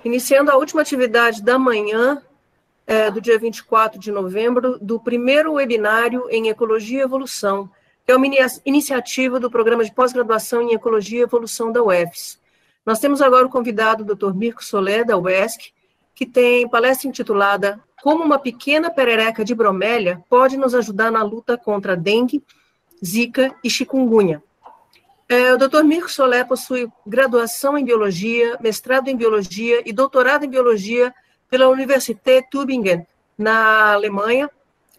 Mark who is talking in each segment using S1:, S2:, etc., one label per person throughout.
S1: iniciando a última atividade da manhã, do dia 24 de novembro, do primeiro webinário em Ecologia e Evolução, que é uma iniciativa do Programa de Pós-Graduação em Ecologia e Evolução da UFES. Nós temos agora o convidado, o Dr. Mirko Solé, da UESC, que tem palestra intitulada Como uma pequena perereca de bromélia pode nos ajudar na luta contra a dengue, zika e chikungunya. O Dr. Mirko Solé possui graduação em Biologia, mestrado em Biologia e doutorado em Biologia pela Universität Tübingen, na Alemanha,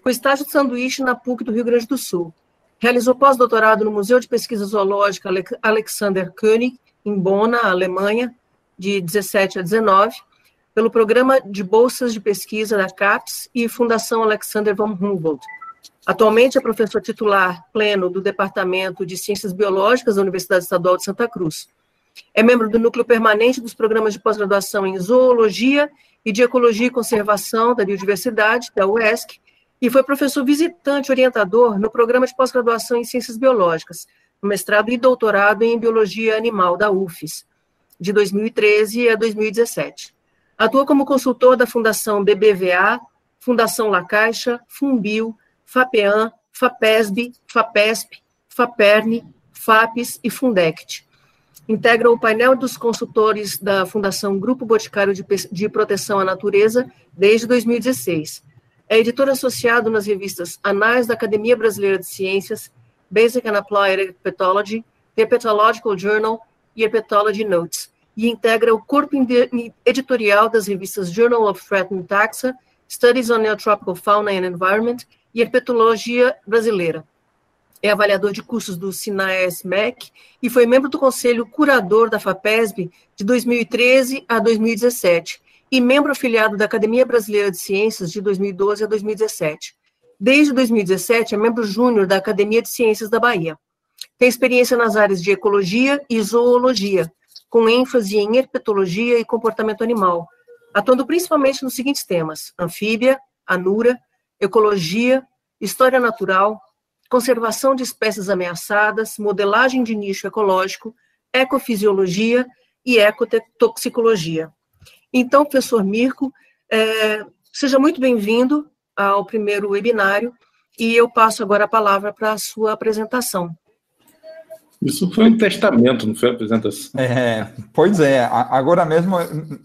S1: com estágio de sanduíche na PUC do Rio Grande do Sul. Realizou pós-doutorado no Museu de Pesquisa Zoológica Alexander Koenig, em Bonn, na Alemanha, de 17 a 19, pelo Programa de Bolsas de Pesquisa da CAPES e Fundação Alexander von Humboldt. Atualmente é professor titular pleno do Departamento de Ciências Biológicas da Universidade Estadual de Santa Cruz. É membro do núcleo permanente dos programas de pós-graduação em Zoologia e de Ecologia e Conservação da Biodiversidade, da UESC, e foi professor visitante orientador no programa de pós-graduação em Ciências Biológicas, no mestrado e doutorado em Biologia Animal da UFES, de 2013 a 2017. Atua como consultor da Fundação BBVA, Fundação La Caixa, Funbil, FAPEAM, FAPESB, FAPESP, FAPERN, FAPES e Fundect. Integra o painel dos consultores da Fundação Grupo Boticário de Proteção à Natureza desde 2016. É editor associado nas revistas Anais da Academia Brasileira de Ciências, Basic and Applied Herpetology, The Herpetological Journal e Herpetology Notes, e integra o corpo editorial das revistas Journal of Threatened Taxa, Studies on Neotropical Fauna and Environment e Herpetologia Brasileira. É avaliador de cursos do SINAES-MEC e foi membro do Conselho Curador da FAPESB de 2013 a 2017 e membro afiliado da Academia Brasileira de Ciências de 2012 a 2017. Desde 2017 é membro júnior da Academia de Ciências da Bahia. Tem experiência nas áreas de ecologia e zoologia, com ênfase em herpetologia e comportamento animal, atuando principalmente nos seguintes temas: anfíbia, anura, ecologia, história natural, conservação de espécies ameaçadas, modelagem de nicho ecológico, ecofisiologia e ecotoxicologia. Então, professor Mirko, seja muito bem-vindo ao primeiro webinário e eu passo agora a palavra para a sua apresentação.
S2: Isso foi um testamento, não foi a apresentação.
S3: Pois é, agora mesmo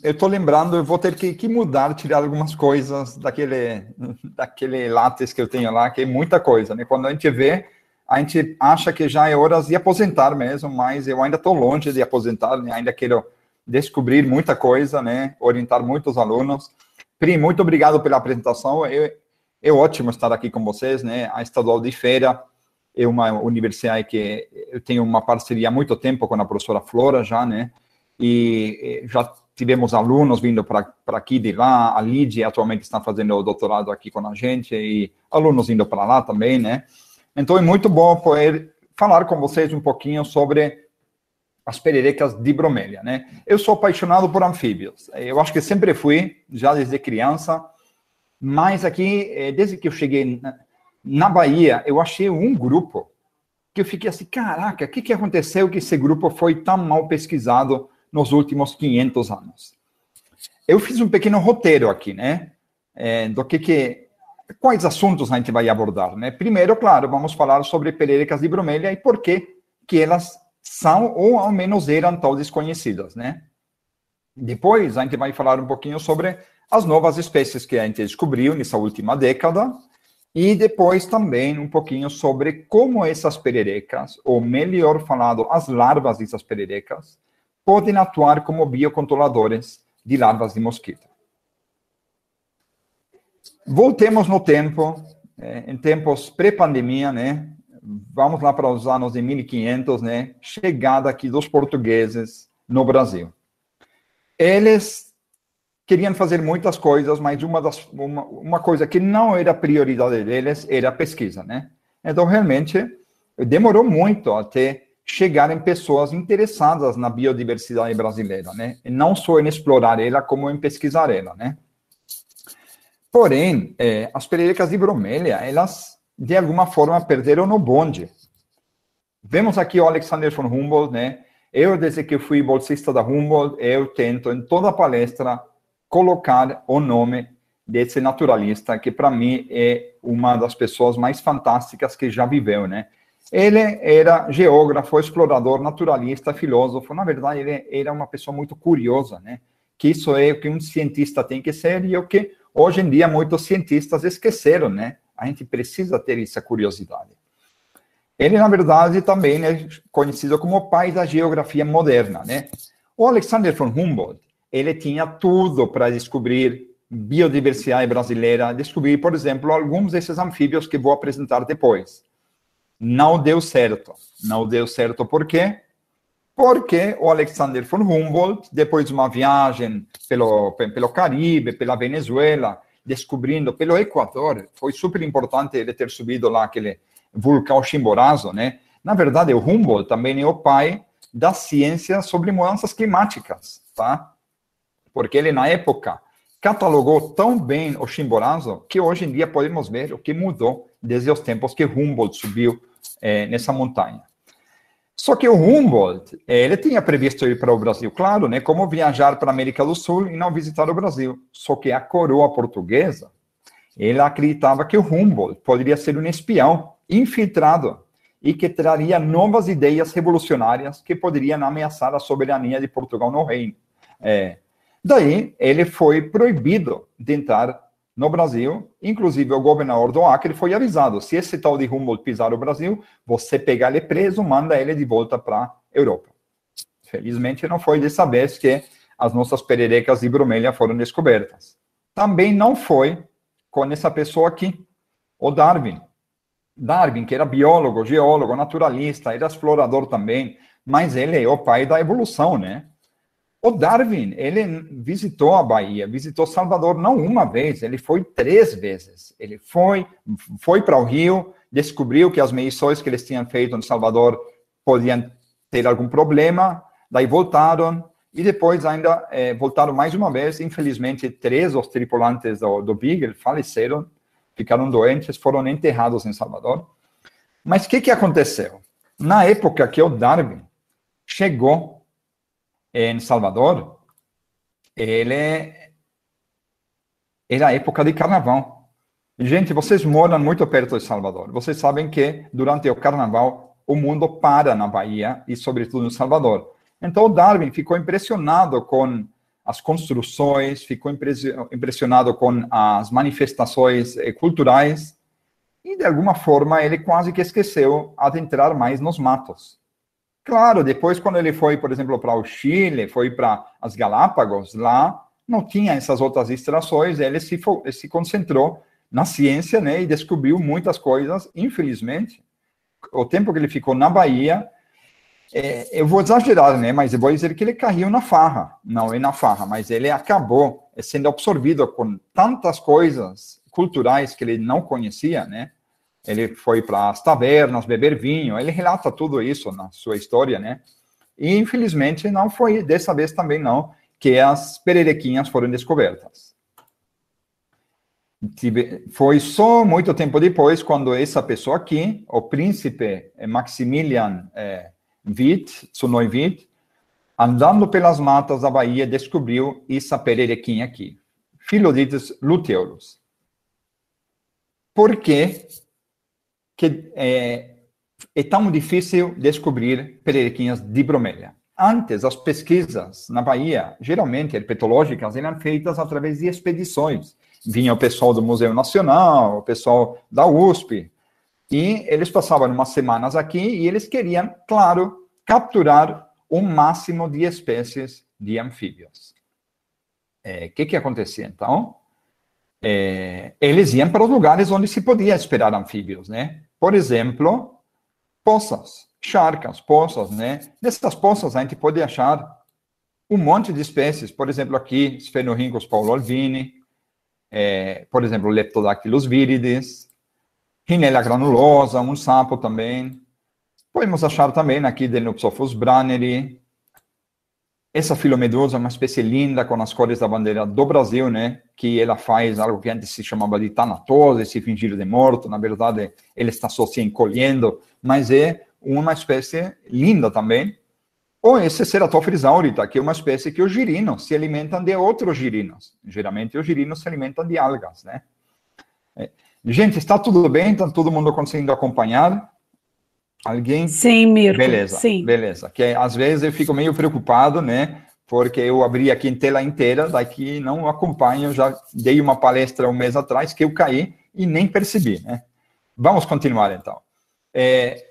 S3: eu estou lembrando, eu vou ter que mudar, tirar algumas coisas daquele látex que eu tenho lá, que é muita coisa, né? Quando a gente vê, a gente acha que já é hora de aposentar mesmo, mas eu ainda estou longe de aposentar, né? Ainda quero descobrir muita coisa, né? Orientar muitos alunos. Pri, muito obrigado pela apresentação, é ótimo estar aqui com vocês, né? A Estadual de Feira é uma universidade que eu tenho uma parceria há muito tempo com a professora Flora já, né? E já tivemos alunos vindo para aqui de lá, a Lídia atualmente está fazendo o doutorado aqui com a gente, e alunos indo para lá também, né? Então é muito bom poder falar com vocês um pouquinho sobre as pererecas de bromélia, né? Eu sou apaixonado por anfíbios, eu acho que sempre fui, já desde criança, mas aqui, desde que eu cheguei na Bahia, eu achei um grupo que eu fiquei assim, caraca, o que aconteceu que esse grupo foi tão mal pesquisado nos últimos 500 anos? Eu fiz um pequeno roteiro aqui, né, quais assuntos a gente vai abordar, né? Primeiro, claro, vamos falar sobre pererecas de bromélia e por que elas são, ou ao menos eram, tão desconhecidas, né? Depois, a gente vai falar um pouquinho sobre as novas espécies que a gente descobriu nessa última década, e depois também um pouquinho sobre como essas pererecas, ou melhor falado, as larvas dessas pererecas, podem atuar como biocontroladores de larvas de mosquito. Voltemos no tempo, em tempos pré-pandemia, né? Vamos lá para os anos de 1500, né? Chegada aqui dos portugueses no Brasil. Eles queriam fazer muitas coisas, mas uma coisa que não era prioridade deles era a pesquisa, né? Então, realmente, demorou muito até chegarem pessoas interessadas na biodiversidade brasileira, né? E não só em explorar ela, como em pesquisar ela, né? Porém, as pererecas de bromélia, elas, de alguma forma, perderam no bonde. Vemos aqui o Alexander von Humboldt, né? Eu, desde que fui bolsista da Humboldt, eu tento, em toda palestra, colocar o nome desse naturalista, que para mim é uma das pessoas mais fantásticas que já viveu, né? Ele era geógrafo, explorador, naturalista, filósofo. Na verdade, ele era uma pessoa muito curiosa, né? Que isso é o que um cientista tem que ser e o que, hoje em dia, muitos cientistas esqueceram, né? A gente precisa ter essa curiosidade. Ele, na verdade, também é conhecido como o pai da geografia moderna, né? O Alexander von Humboldt, ele tinha tudo para descobrir biodiversidade brasileira, descobrir, por exemplo, alguns desses anfíbios que vou apresentar depois. Não deu certo. Não deu certo por quê? Porque o Alexander von Humboldt, depois de uma viagem pelo Caribe, pela Venezuela, descobrindo pelo Equador, foi super importante ele ter subido lá aquele vulcão Chimborazo, né? Na verdade, o Humboldt também é o pai da ciência sobre mudanças climáticas, tá? Porque ele, na época, catalogou tão bem o Chimborazo que hoje em dia podemos ver o que mudou desde os tempos que Humboldt subiu nessa montanha. Só que o Humboldt, ele tinha previsto ir para o Brasil, claro, né? Como viajar para a América do Sul e não visitar o Brasil. Só que a coroa portuguesa, ela acreditava que o Humboldt poderia ser um espião infiltrado e que traria novas ideias revolucionárias que poderiam ameaçar a soberania de Portugal no reino. Daí, ele foi proibido de entrar no Brasil, inclusive o governador do Acre foi avisado, se esse tal de Humboldt pisar no Brasil, você pega ele preso, manda ele de volta para a Europa. Felizmente, não foi dessa vez que as nossas pererecas de bromélia foram descobertas. Também não foi com essa pessoa aqui, o Darwin. Darwin, que era biólogo, geólogo, naturalista, era explorador também, mas ele é o pai da evolução, né? O Darwin, ele visitou a Bahia, visitou Salvador não uma vez, ele foi 3 vezes. Ele foi para o Rio, descobriu que as medições que eles tinham feito em Salvador podiam ter algum problema, daí voltaram, e depois ainda voltaram mais uma vez. Infelizmente, 3 dos tripulantes do Beagle faleceram, ficaram doentes, foram enterrados em Salvador. Mas o que aconteceu? Na época que o Darwin chegou em Salvador, era a época de carnaval. Gente, vocês moram muito perto de Salvador. Vocês sabem que durante o carnaval o mundo para na Bahia e sobretudo em Salvador. Então o Darwin ficou impressionado com as construções, ficou impressionado com as manifestações culturais e de alguma forma ele quase que esqueceu adentrar mais nos matos. Claro, depois quando ele foi, por exemplo, para o Chile, foi para as Galápagos, lá não tinha essas outras distrações, ele se concentrou na ciência, né, e descobriu muitas coisas. Infelizmente, o tempo que ele ficou na Bahia, eu vou exagerar, né, mas eu vou dizer que ele caiu na farra, não é na farra, mas ele acabou sendo absorvido com tantas coisas culturais que ele não conhecia, né. Ele foi para as tavernas, beber vinho, ele relata tudo isso na sua história, né? E, infelizmente, não foi, dessa vez também não, que as pererequinhas foram descobertas. Foi só muito tempo depois, quando essa pessoa aqui, o príncipe Maximilian Witt, Tsunoy Witt, andando pelas matas da Bahia, descobriu essa pererequinha aqui, Phyllodytes luteolus. Por quê? Que é tão difícil descobrir pererequinhas de bromélia. Antes, as pesquisas na Bahia, geralmente herpetológicas, eram feitas através de expedições. Vinha o pessoal do Museu Nacional, o pessoal da USP, e eles passavam umas semanas aqui e eles queriam, claro, capturar o máximo de espécies de anfíbios. O que acontecia, então? Eles iam para os lugares onde se podia esperar anfíbios, né? Por exemplo, poças, charcas, poças, né? Nessas poças a gente pode achar um monte de espécies. Por exemplo, aqui, Sphenorhynchus paulo-alvini, por exemplo, Leptodactylus viridis, Rhinella granulosa, um sapo também. Podemos achar também aqui Deinosphophus branneri. Essa filomedusa é uma espécie linda com as cores da bandeira do Brasil, né? Que ela faz algo que antes se chamava de tanatose, se fingir de morto. Na verdade, ele está só se encolhendo, mas é uma espécie linda também. Ou esse Ceratophrys aurita, que é uma espécie que os girinos se alimentam de outros girinos. Geralmente os girinos se alimentam de algas, né? Gente, está tudo bem? Está todo mundo conseguindo acompanhar? Alguém?
S4: Sim, Mirko.
S3: Beleza,
S4: sim.
S3: Beleza. Que às vezes eu fico meio preocupado, né? Porque eu abri aqui em tela inteira, daqui não acompanho, já dei uma palestra um mês atrás que eu caí e nem percebi, né? Vamos continuar, então.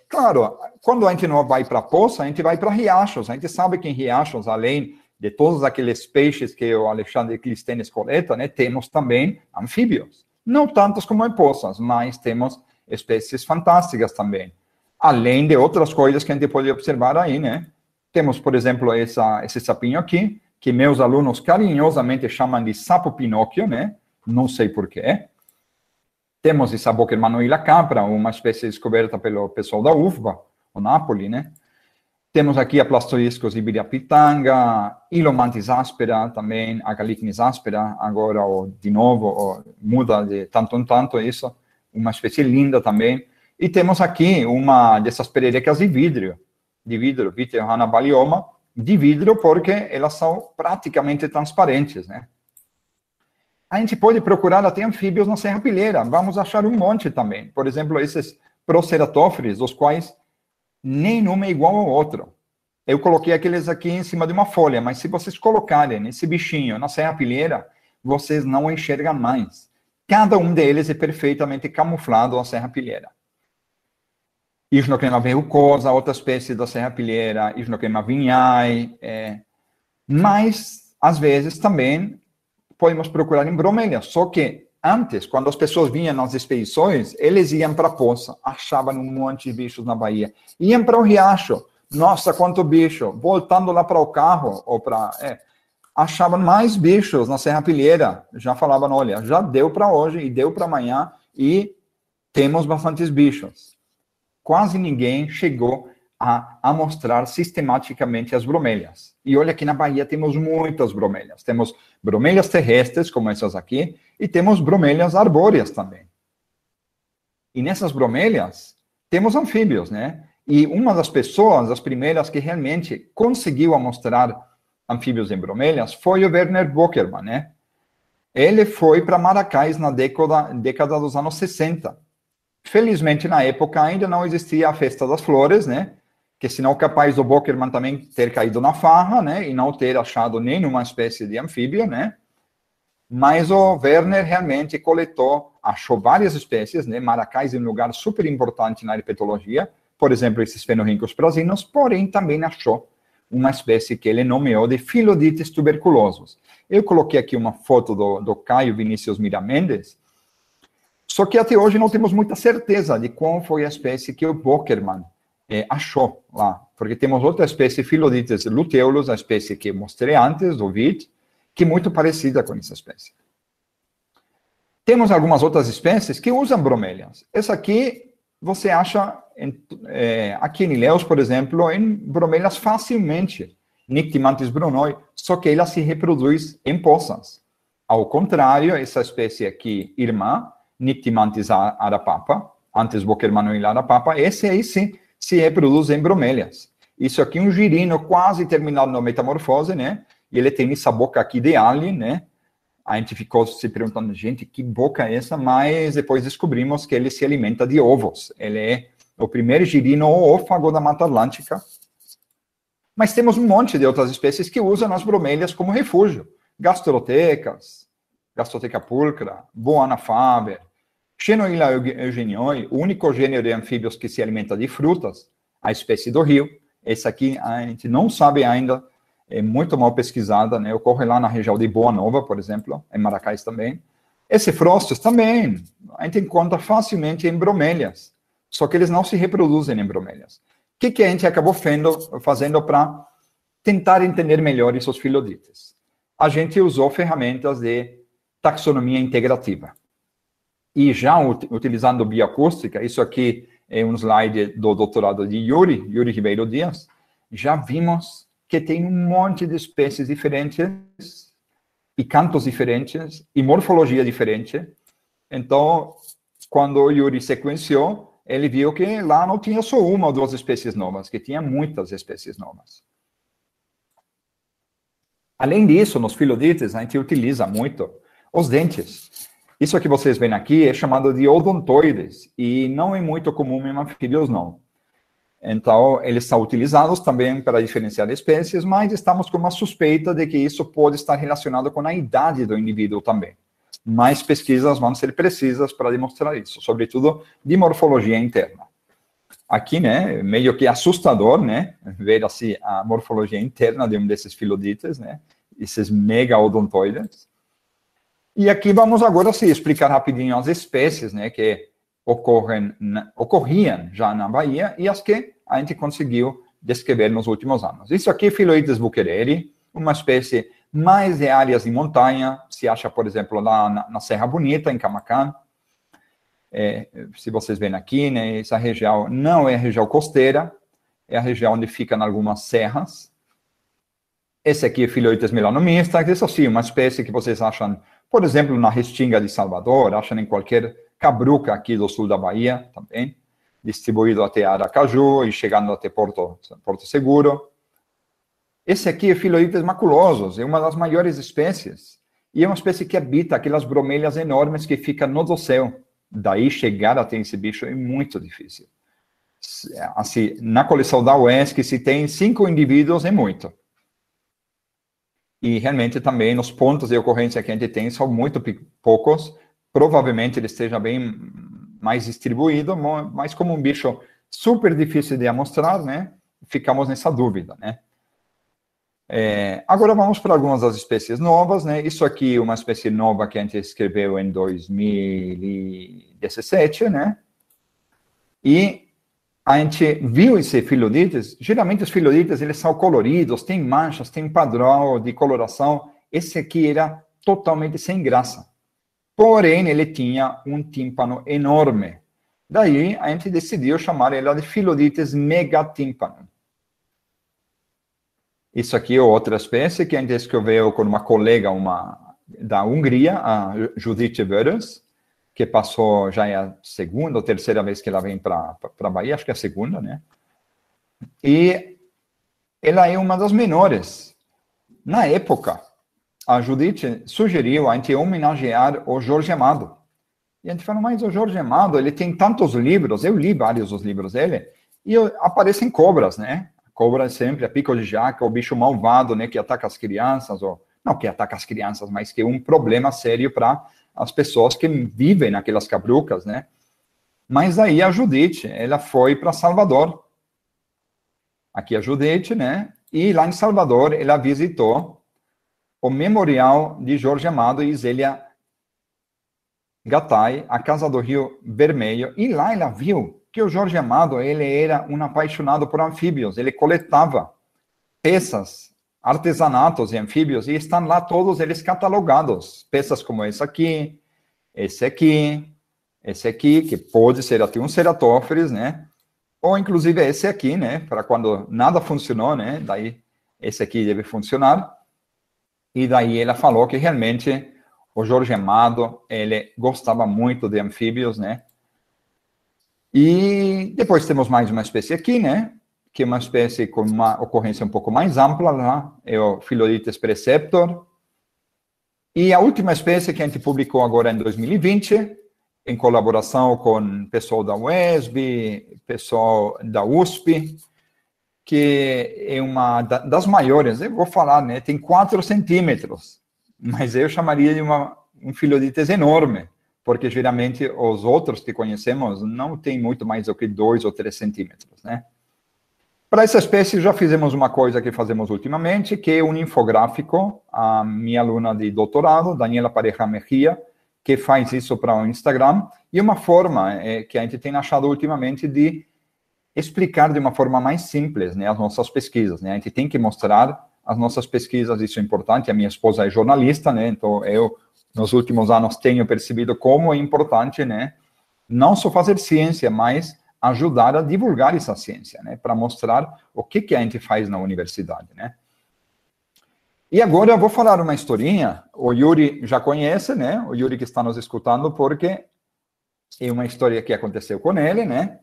S3: Claro, quando a gente não vai para poça, a gente vai para riachos. A gente sabe que em riachos, além de todos aqueles peixes que o Alexandre Clístenes coleta, né, temos também anfíbios. Não tantos como em poças, mas temos espécies fantásticas também. Além de outras coisas que a gente pode observar aí, né? Temos, por exemplo, esse sapinho aqui, que meus alunos carinhosamente chamam de sapo Pinóquio, né? Não sei porquê. Temos essa Bocchermanoila capra, uma espécie descoberta pelo pessoal da UFBA, o Napoli, né? Temos aqui a Plastoiscos iberiapitanga, Ilomantis áspera também, a Galicnis áspera, agora, de novo, muda de tanto em tanto isso, uma espécie linda também. E temos aqui uma dessas pererecas de vidro, Viteohana balioma, de vidro porque elas são praticamente transparentes, né? A gente pode procurar até anfíbios na serrapilheira, vamos achar um monte também. Por exemplo, esses Proceratophres, os quais nenhum é igual ao outro. Eu coloquei aqueles aqui em cima de uma folha, mas se vocês colocarem esse bichinho na serrapilheira, vocês não enxergam mais. Cada um deles é perfeitamente camuflado na serrapilheira. Ischnocrema verrucosa, outra espécie da serrapilheira, Ischnocrema vinhai, mas, às vezes, também podemos procurar em bromélias, só que antes, quando as pessoas vinham nas expedições, eles iam para a poça, achavam um monte de bichos na Bahia, iam para o riacho, nossa, quanto bicho, voltando lá para o carro, ou achavam mais bichos na serrapilheira, já falavam, olha, já deu para hoje, e deu para amanhã, e temos bastantes bichos. Quase ninguém chegou a mostrar sistematicamente as bromélias. E olha que na Bahia temos muitas bromélias. Temos bromélias terrestres, como essas aqui, e temos bromélias arbóreas também. E nessas bromélias, temos anfíbios, né? E uma das pessoas, as primeiras que realmente conseguiu mostrar anfíbios em bromélias, foi o Werner Bockermann, né? Ele foi para Maracás na década dos anos 60. Felizmente, na época, ainda não existia a Festa das Flores, né? Que senão capaz do Bockermann também ter caído na farra, né? E não ter achado nenhuma espécie de anfíbio, né? Mas o Werner realmente coletou, achou várias espécies, né? Maracás é um lugar super importante na herpetologia, por exemplo, esses fenorrhíncos prasinos, porém também achou uma espécie que ele nomeou de Phyllodytes tuberculosus. Eu coloquei aqui uma foto do Caio Vinícius Miramendes, só que até hoje não temos muita certeza de qual foi a espécie que o Bockermann achou lá, porque temos outra espécie, Phyllodytes luteolus, a espécie que mostrei antes, do VIT, que é muito parecida com essa espécie. Temos algumas outras espécies que usam bromélias. Essa aqui você acha aqui em Ilhéus, por exemplo, em bromélias facilmente, Nyctimantis brunoi, só que ela se reproduz em poças. Ao contrário, essa espécie aqui, irmã, Nyctimantis arapapa, antes Bockermanoila arapapa, esse aí sim se reproduz em bromélias. Isso aqui é um girino quase terminado na metamorfose, né? E ele tem essa boca aqui de alien, né? A gente ficou se perguntando, gente, que boca é essa? Mas depois descobrimos que ele se alimenta de ovos. Ele é o primeiro girino ófago da Mata Atlântica. Mas temos um monte de outras espécies que usam as bromélias como refúgio. Gastrotecas, Gastroteca pulcra, Boana faber, Xenoila eugenioi, o único gênero de anfíbios que se alimenta de frutas, a espécie do rio. Essa aqui a gente não sabe ainda, é muito mal pesquisada, né? Ocorre lá na região de Boa Nova, por exemplo, em Maracás também. Esse Frostes também, a gente encontra facilmente em bromélias, só que eles não se reproduzem em bromélias. O que a gente acabou fazendo para tentar entender melhor esses Phyllodytes? A gente usou ferramentas de taxonomia integrativa. E já utilizando bioacústica, isso aqui é um slide do doutorado de Yuri Ribeiro Dias, já vimos que tem um monte de espécies diferentes, e cantos diferentes, e morfologia diferente. Então, quando o Yuri sequenciou, ele viu que lá não tinha só uma ou duas espécies novas, que tinha muitas espécies novas. Além disso, nos filodites, a gente utiliza muito os dentes. Isso que vocês veem aqui é chamado de odontoides, e não é muito comum em anfíbios, não. Então, eles são utilizados também para diferenciar espécies, mas estamos com uma suspeita de que isso pode estar relacionado com a idade do indivíduo também. Mais pesquisas vão ser precisas para demonstrar isso, sobretudo de morfologia interna. Aqui, né, meio que assustador, né, ver assim a morfologia interna de um desses filodites, né, esses mega odontoides. E aqui vamos agora se explicar rapidinho as espécies, né, que ocorriam já na Bahia e as que a gente conseguiu descrever nos últimos anos. Isso aqui é Philoides buchereri, uma espécie mais de áreas de montanha, se acha, por exemplo, lá na Serra Bonita, em Camaquã. Se vocês veem aqui, né, essa região não é a região costeira, é a região onde ficam algumas serras. Esse aqui é Philoides melanomistax, isso sim, uma espécie que vocês acham, por exemplo, na Restinga de Salvador, acham em qualquer cabruca aqui do sul da Bahia também, distribuído até Aracaju e chegando até Porto Seguro. Esse aqui é Philoides maculosus, é uma das maiores espécies, e é uma espécie que habita aquelas bromélias enormes que ficam no dossel. Daí chegar até esse bicho é muito difícil. Assim, na coleção da UESC, se tem 5 indivíduos, é muito. E realmente também os pontos de ocorrência que a gente tem são muito poucos. Provavelmente ele esteja bem mais distribuído, mas como um bicho super difícil de amostrar, né? Ficamos nessa dúvida, né? Agora vamos para algumas das espécies novas, né? Isso aqui é uma espécie nova que a gente escreveu em 2017, né? E a gente viu esse filodites. Geralmente os filodites, eles são coloridos, tem manchas, tem padrão de coloração. Esse aqui era totalmente sem graça. Porém, ele tinha um tímpano enorme. Daí, a gente decidiu chamar ela de Philoides megatímpano. Isso aqui é outra espécie que a gente escreveu com uma colega da Hungria, a Judith Wörers, que passou, já é a segunda ou terceira vez que ela vem para a Bahia, acho que é a segunda, né? E ela é uma das menores. Na época, a Judith sugeriu a gente homenagear o Jorge Amado. E a gente falou, mas o Jorge Amado, ele tem tantos livros, eu li vários dos livros dele, e aparecem cobras, né? Cobra sempre, a pico de jaca, o bicho malvado, né, que ataca as crianças, ou não que ataca as crianças, mas que é um problema sério para as pessoas que vivem naquelas cabrucas, né? Mas aí a Judith, ela foi para Salvador. Aqui a Judith, né? E lá em Salvador, ela visitou o Memorial de Jorge Amado e Zélia Gattai, a Casa do Rio Vermelho, e lá ela viu que o Jorge Amado, ele era um apaixonado por anfíbios, ele coletava peças, artesanatos de anfíbios, e estão lá todos eles catalogados, peças como esse aqui, que pode ser até um ceratóferes, né, ou inclusive esse aqui, né, para quando nada funcionou, né, daí esse aqui deve funcionar, e daí ela falou que realmente o Jorge Amado, ele gostava muito de anfíbios, né, e depois temos mais uma espécie aqui, né? Que é uma espécie com uma ocorrência um pouco mais ampla, lá, é o Philoides preceptor. E a última espécie que a gente publicou agora em 2020, em colaboração com pessoal da UESB, pessoal da USP, que é uma das maiores, eu vou falar, né? Tem 4 centímetros, mas eu chamaria de um Philoides enorme, porque geralmente os outros que conhecemos não tem muito mais do que 2 ou 3 centímetros, né? Para essa espécie, já fizemos uma coisa que fazemos ultimamente, que é um infográfico. A minha aluna de doutorado, Daniela Pareja Mejia, que faz isso para o Instagram, e uma forma que a gente tem achado ultimamente de explicar de uma forma mais simples, né, as nossas pesquisas, né? A gente tem que mostrar as nossas pesquisas, isso é importante. A minha esposa é jornalista, né? Então eu nos últimos anos tenho percebido como é importante, né, não só fazer ciência, mas ajudar a divulgar essa ciência, né, para mostrar o que a gente faz na universidade, né. E agora eu vou falar uma historinha, o Yuri já conhece, né, o Yuri que está nos escutando, porque é uma história que aconteceu com ele, né,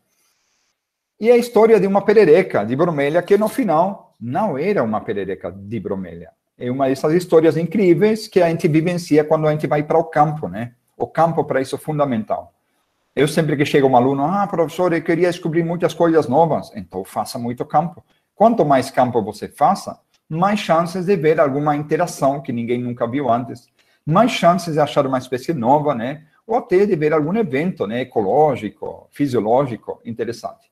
S3: e a história de uma perereca de bromélia, que no final não era uma perereca de bromélia, É uma dessas histórias incríveis que a gente vivencia quando a gente vai para o campo, né? O campo, para isso, é fundamental. Eu sempre que chega um aluno, professor, eu queria descobrir muitas coisas novas. Então, faça muito campo. Quanto mais campo você faça, mais chances de ver alguma interação que ninguém nunca viu antes, mais chances de achar uma espécie nova, né? Ou até de ver algum evento, né? Ecológico, fisiológico, interessante.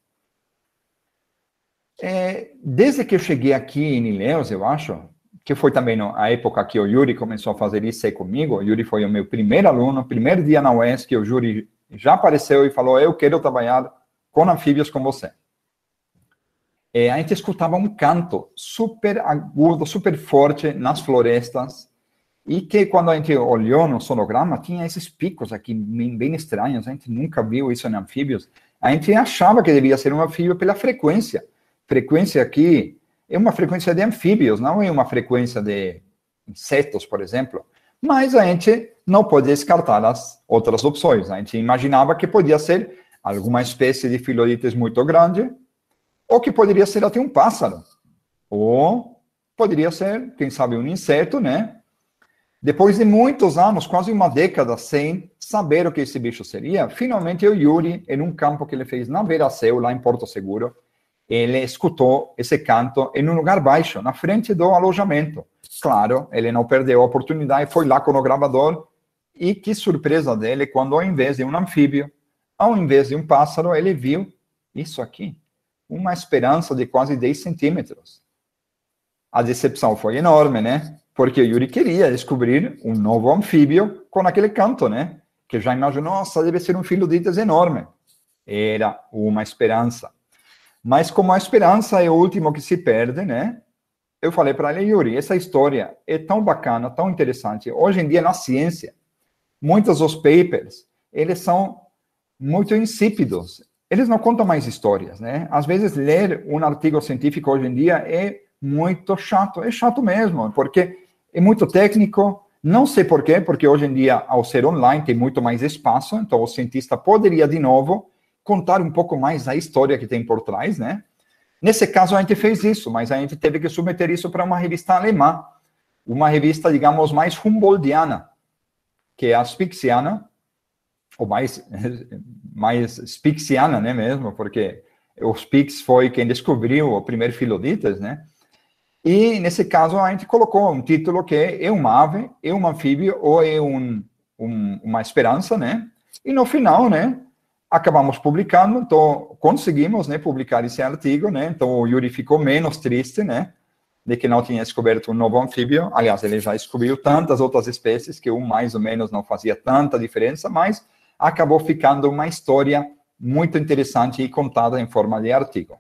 S3: Desde que eu cheguei aqui em Ilhéus, eu acho, que foi também a época que o Yuri começou a fazer isso comigo. O Yuri foi o meu primeiro aluno, primeiro dia na UES, que o Yuri já apareceu e falou, eu quero trabalhar com anfíbios com você. A gente escutava um canto super agudo, super forte nas florestas, e que quando a gente olhou no sonograma, tinha esses picos aqui bem estranhos, a gente nunca viu isso em anfíbios. A gente achava que devia ser um anfíbio pela frequência. Frequência aqui é uma frequência de anfíbios, não é uma frequência de insetos, por exemplo. Mas a gente não pode descartar as outras opções. A gente imaginava que podia ser alguma espécie de filodites muito grande, ou que poderia ser até um pássaro, ou poderia ser, quem sabe, um inseto, né? Depois de muitos anos, quase uma década, sem saber o que esse bicho seria, finalmente o Yuri, em um campo que ele fez na Veracel, lá em Porto Seguro, ele escutou esse canto em um lugar baixo, na frente do alojamento. Claro, ele não perdeu a oportunidade, foi lá com o gravador, e que surpresa dele, quando ao invés de um anfíbio, ao invés de um pássaro, ele viu isso aqui, uma esperança de quase 10 centímetros. A decepção foi enorme, né? Porque o Yuri queria descobrir um novo anfíbio com aquele canto, né? Que já imaginou, nossa, deve ser um filodites enorme. Era uma esperança. Mas como a esperança é o último que se perde, né? Eu falei para ele, Yuri, essa história é tão bacana, tão interessante. Hoje em dia, na ciência, muitos dos papers, eles são muito insípidos. Eles não contam mais histórias, né? Às vezes, ler um artigo científico hoje em dia é muito chato. É chato mesmo, porque é muito técnico. Não sei por quê, porque hoje em dia, ao ser online, tem muito mais espaço. Então, o cientista poderia, de novo, contar um pouco mais da história que tem por trás, né? Nesse caso, a gente fez isso, mas a gente teve que submeter isso para uma revista alemã, uma revista, digamos, mais Humboldtiana, que é a Spixiana, ou mais Spixiana, né, mesmo, porque o Spix foi quem descobriu o primeiro filodites, né? E, nesse caso, a gente colocou um título que é uma ave, é um anfíbio, ou é uma esperança, né? E, no final, né, acabamos publicando, então conseguimos, né, publicar esse artigo, né, então o Yuri ficou menos triste, né, de que não tinha descoberto um novo anfíbio. Aliás, ele já descobriu tantas outras espécies que mais ou menos não fazia tanta diferença, mas acabou ficando uma história muito interessante e contada em forma de artigo.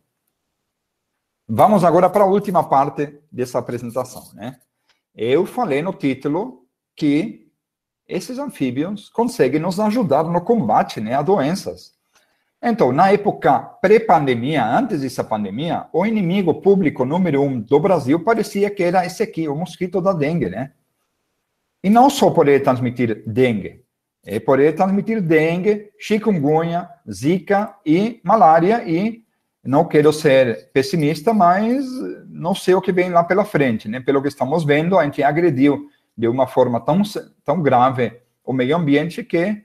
S3: Vamos agora para a última parte dessa apresentação, né. Eu falei no título que esses anfíbios conseguem nos ajudar no combate, né, a doenças. Então, na época pré-pandemia, antes dessa pandemia, o inimigo público número 1 do Brasil parecia que era esse aqui, o mosquito da dengue, né? E não só por ele transmitir dengue, é por ele transmitir dengue, chikungunya, zika e malária, e não quero ser pessimista, mas não sei o que vem lá pela frente, né? Pelo que estamos vendo, a gente agrediu de uma forma tão grave o meio ambiente que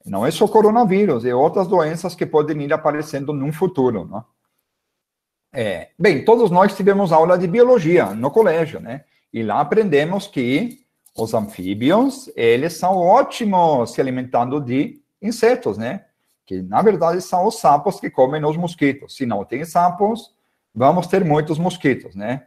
S3: não é só coronavírus, é outras doenças que podem ir aparecendo no futuro, não? Bem, todos nós tivemos aula de biologia no colégio, né? E lá aprendemos que os anfíbios, eles são ótimos se alimentando de insetos, né? Que, na verdade, são os sapos que comem os mosquitos. Se não tem sapos, vamos ter muitos mosquitos, né?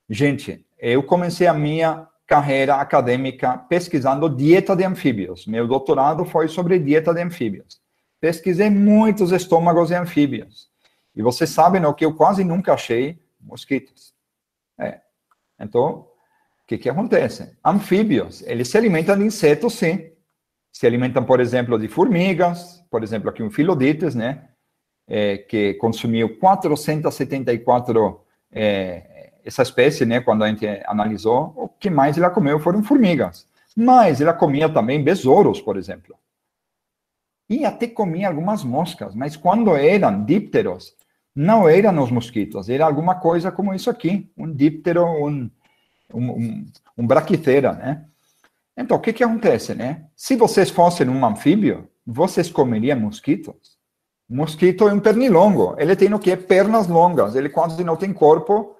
S3: Gente, eu comecei a minha carreira acadêmica pesquisando dieta de anfíbios. Meu doutorado foi sobre dieta de anfíbios. Pesquisei muitos estômagos de anfíbios. E vocês sabem o que eu quase nunca achei? Mosquitos. Então, o que acontece? Anfíbios, eles se alimentam de insetos, sim. Se alimentam, por exemplo, de formigas, por exemplo, aqui um filodites, né? Que consumiu 474 essa espécie, né, quando a gente analisou, o que mais ela comeu foram formigas. Mas ela comia também besouros, por exemplo. E até comia algumas moscas, mas quando eram dípteros, não eram os mosquitos, era alguma coisa como isso aqui, um díptero, um braquiteira, né? Então, o que acontece, né? Se vocês fossem um anfíbio, vocês comeriam mosquitos. Mosquito é um pernilongo. Ele tem o quê? Pernas longas. Ele quase não tem corpo.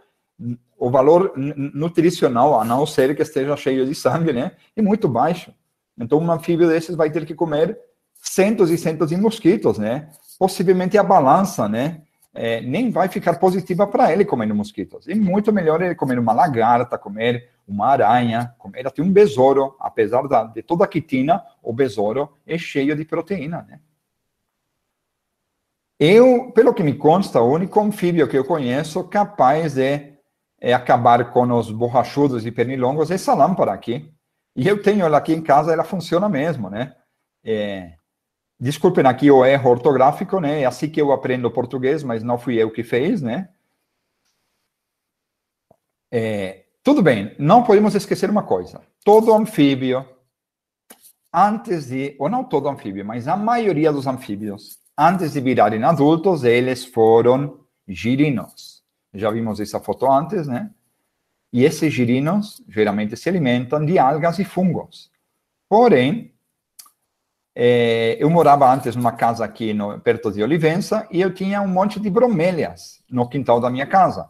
S3: O valor nutricional, a não ser que esteja cheio de sangue, né? É muito baixo. Então, um anfíbio desses vai ter que comer centos e centos de mosquitos, né? Possivelmente a balança, né? Nem vai ficar positiva para ele comendo mosquitos. É muito melhor ele comer uma lagarta, comer uma aranha, comer até um besouro. Apesar de toda a quitina, o besouro é cheio de proteína, né? Pelo que me consta, o único anfíbio que eu conheço capaz de acabar com os borrachudos e pernilongos é essa lâmpada aqui. E eu tenho ela aqui em casa, ela funciona mesmo, né? Desculpem aqui o erro ortográfico, né? É assim que eu aprendo português, mas não fui eu que fiz, né? Tudo bem, não podemos esquecer uma coisa. Todo anfíbio, ou não todo anfíbio, mas a maioria dos anfíbios, antes de virarem adultos, eles foram girinos. Já vimos essa foto antes, né? E esses girinos, geralmente, se alimentam de algas e fungos. Porém, eu morava antes numa casa aqui perto de Olivença e eu tinha um monte de bromélias no quintal da minha casa.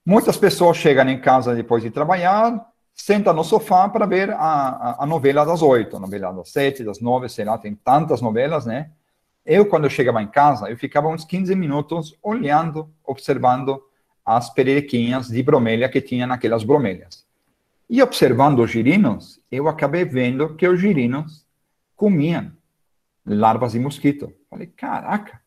S3: Muitas pessoas chegam em casa depois de trabalhar, sentam no sofá para ver a novela das 8, a novela das 7, das 9, sei lá, tem tantas novelas, né? Quando eu chegava em casa, eu ficava uns 15 minutos olhando, observando as pererequinhas de bromélia que tinha naquelas bromélias. E observando os girinos, eu acabei vendo que os girinos comiam larvas de mosquito. Falei, caraca,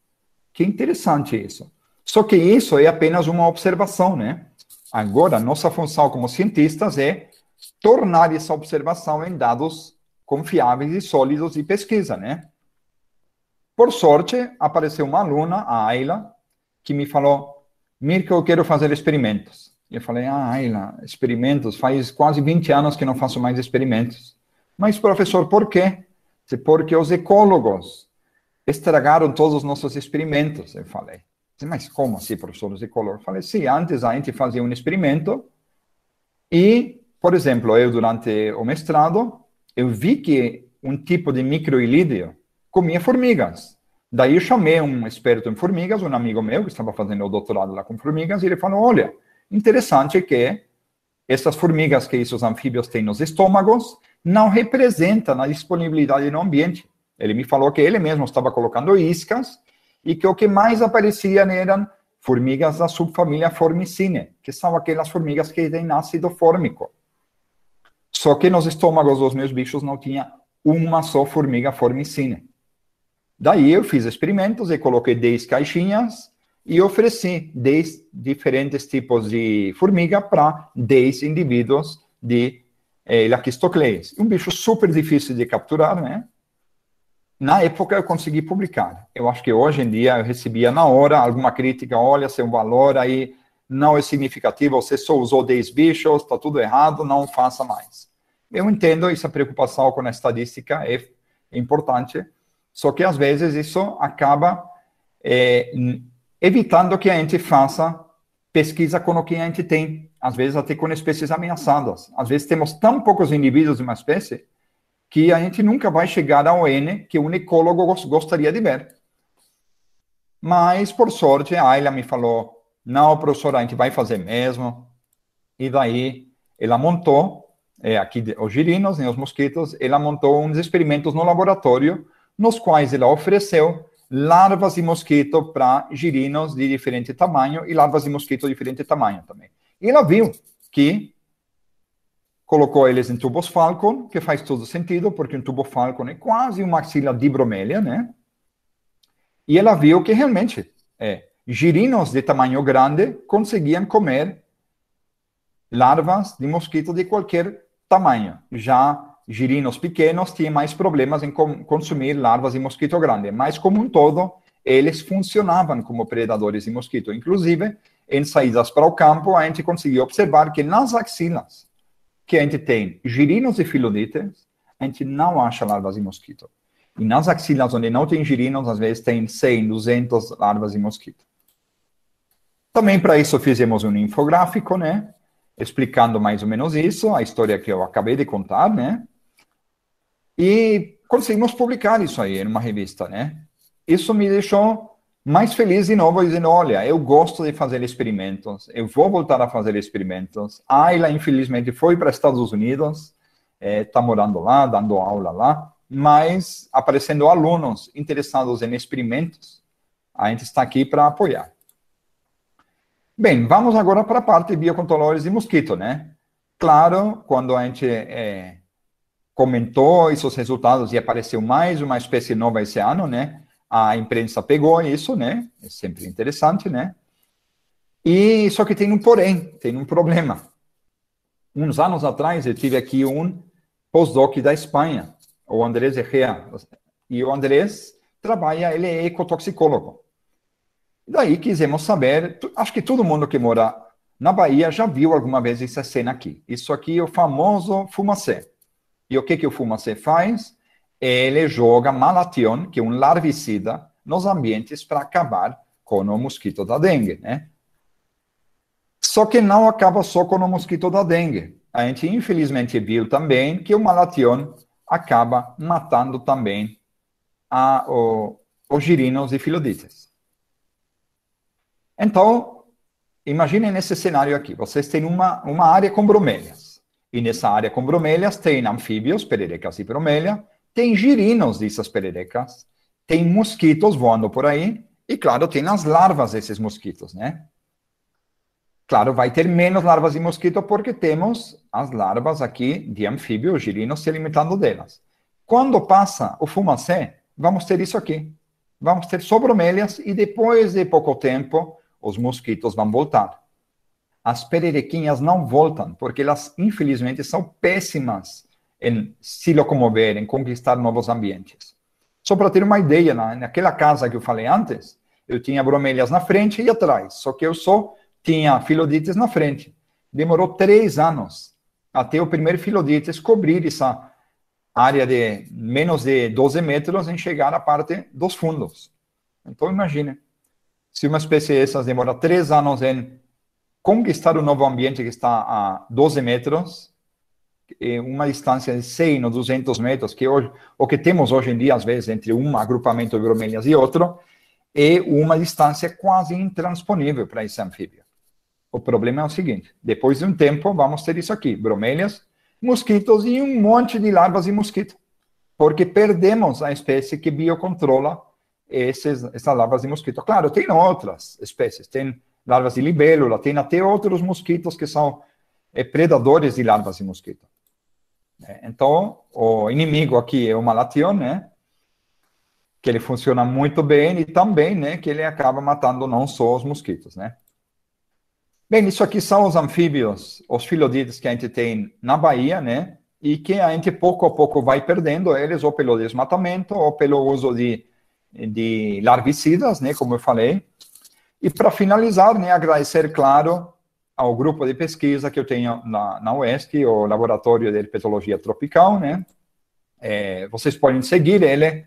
S3: que interessante isso. Só que isso é apenas uma observação, né? Agora, nossa função como cientistas é tornar essa observação em dados confiáveis e sólidos de pesquisa, né? Por sorte, apareceu uma aluna, a Ayla, que me falou, Mirka, eu quero fazer experimentos. E eu falei, Ayla, experimentos? Faz quase 20 anos que não faço mais experimentos. Mas, professor, por quê? Porque os ecólogos estragaram todos os nossos experimentos, eu falei. Mas como assim, professor, os ecólogos? Eu falei, sim, antes a gente fazia um experimento e, por exemplo, eu durante o mestrado, eu vi que um tipo de microilídeo comia formigas. Daí eu chamei um experto em formigas, um amigo meu que estava fazendo o doutorado lá com formigas, e ele falou, olha, interessante que essas formigas que esses anfíbios têm nos estômagos não representam a disponibilidade no ambiente. Ele me falou que ele mesmo estava colocando iscas e que o que mais apareciam eram formigas da subfamília Formicine, que são aquelas formigas que têm ácido fórmico. Só que nos estômagos dos meus bichos não tinha uma só formiga Formicine. Daí eu fiz experimentos e coloquei 10 caixinhas e ofereci 10 diferentes tipos de formiga para 10 indivíduos de Lactostocleides. Um bicho super difícil de capturar, né? Na época eu consegui publicar. Eu acho que hoje em dia eu recebia na hora alguma crítica, olha, seu valor aí não é significativo, você só usou 10 bichos, está tudo errado, não faça mais. Eu entendo essa preocupação com a estadística, é importante, só que às vezes isso acaba evitando que a gente faça pesquisa com o que a gente tem, às vezes até com espécies ameaçadas. Às vezes temos tão poucos indivíduos de uma espécie que a gente nunca vai chegar ao N que um ecólogo gostaria de ver. Mas, por sorte, a Ayla me falou, não, professor, a gente vai fazer mesmo. E daí, ela montou, aqui os girinos, né, os mosquitos, ela montou uns experimentos no laboratório, nos quais ela ofereceu larvas de mosquito para girinos de diferente tamanho e larvas de mosquito de diferente tamanho também. E ela viu que colocou eles em tubos Falcon, que faz todo sentido, porque um tubo Falcon é quase uma axila de bromélia, né? E ela viu que realmente girinos de tamanho grande conseguiam comer larvas de mosquito de qualquer tamanho. Já girinos pequenos tinham mais problemas em consumir larvas de mosquito grande, mas como um todo, eles funcionavam como predadores de mosquito. Inclusive, em saídas para o campo, a gente conseguiu observar que nas axilas que a gente tem girinos e filodites, a gente não acha larvas de mosquito. E nas axilas onde não tem girinos, às vezes tem 100, 200 larvas de mosquito. Também para isso fizemos um infográfico, né? explicando mais ou menos isso, a história que eu acabei de contar, né? E conseguimos publicar isso aí em uma revista, né? Isso me deixou mais feliz de novo, dizendo, olha, eu gosto de fazer experimentos, eu vou voltar a fazer experimentos. A Ayla, infelizmente, foi para Estados Unidos, está morando lá, dando aula lá, mas aparecendo alunos interessados em experimentos, a gente está aqui para apoiar. Bem, vamos agora para a parte de biocontroladores de mosquito, né? Claro, quando a gente comentou esses resultados e apareceu mais uma espécie nova esse ano, né? A imprensa pegou isso, né? É sempre interessante, né? E só que tem um porém, tem um problema. Uns anos atrás eu tive aqui um postdoc da Espanha, o Andrés Egea, e o Andrés trabalha, ele é ecotoxicólogo. Daí quisemos saber, acho que todo mundo que mora na Bahia já viu alguma vez essa cena aqui. Isso aqui é o famoso fumacê. E o que o fumacê faz? Ele joga malation, que é um larvicida, nos ambientes para acabar com o mosquito da dengue, né? Só que não acaba só com o mosquito da dengue. A gente, infelizmente, viu também que o malation acaba matando também os girinos e filodites. Então, imaginem nesse cenário aqui. Vocês têm uma área com bromélias. E nessa área com bromélias tem anfíbios, pererecas e bromélia, tem girinos dessas pererecas, tem mosquitos voando por aí, e, claro, tem as larvas desses mosquitos, né? Claro, vai ter menos larvas de mosquito porque temos as larvas aqui de anfíbio, girinos, se alimentando delas. Quando passa o fumacê, vamos ter isso aqui. Vamos ter só bromélias e depois de pouco tempo, os mosquitos vão voltar. As pererequinhas não voltam, porque elas, infelizmente, são péssimas em se locomover, em conquistar novos ambientes. Só para ter uma ideia, naquela casa que eu falei antes, eu tinha bromélias na frente e atrás, só que eu só tinha filodites na frente. Demorou 3 anos até o primeiro filodites cobrir essa área de menos de 12 metros em chegar à parte dos fundos. Então, imagine, se uma espécie dessas demora 3 anos em conquistar um novo ambiente que está a 12 metros, uma distância de 100 ou 200 metros, que hoje, o que temos hoje em dia, às vezes, entre um agrupamento de bromélias e outro, é uma distância quase intransponível para esse anfíbio. O problema é o seguinte, depois de um tempo, vamos ter isso aqui, bromélias, mosquitos e um monte de larvas de mosquito, porque perdemos a espécie que biocontrola essas larvas de mosquito. Claro, tem outras espécies, tem larvas de libélula, tem até outros mosquitos que são predadores de larvas de mosquito. Então, o inimigo aqui é o malation, né? Que ele funciona muito bem e também, né, que ele acaba matando não só os mosquitos, né? Bem, isso aqui são os anfíbios, os filodites que a gente tem na Bahia, né? E que a gente pouco a pouco vai perdendo eles, ou pelo desmatamento, ou pelo uso de larvicidas, né? Como eu falei. E para finalizar, né, agradecer, claro, ao grupo de pesquisa que eu tenho na UESC, o Laboratório de Herpetologia Tropical, né? Vocês podem seguir ele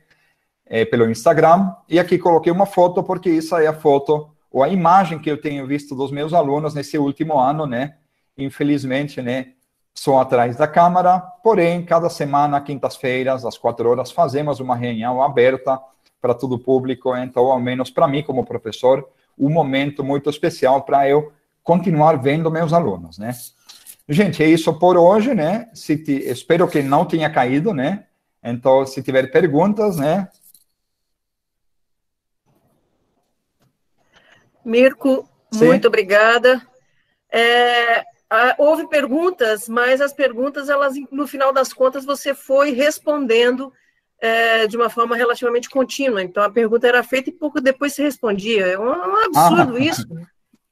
S3: pelo Instagram. E aqui coloquei uma foto, porque isso é a foto ou a imagem que eu tenho visto dos meus alunos nesse último ano, né? Infelizmente, né? Sou atrás da câmera, porém, cada semana, quintas-feiras, às 4 horas, fazemos uma reunião aberta para todo o público. Então, ao menos para mim, como professor, um momento muito especial para eu continuar vendo meus alunos, né? Gente, é isso por hoje, né? Espero que não tenha caído, né? Então, se tiver perguntas, né?
S1: Mirko, muito obrigada. Houve perguntas, mas as perguntas, elas, no final das contas, você foi respondendo de uma forma relativamente contínua. Então, a pergunta era feita e pouco depois se respondia. É um absurdo isso.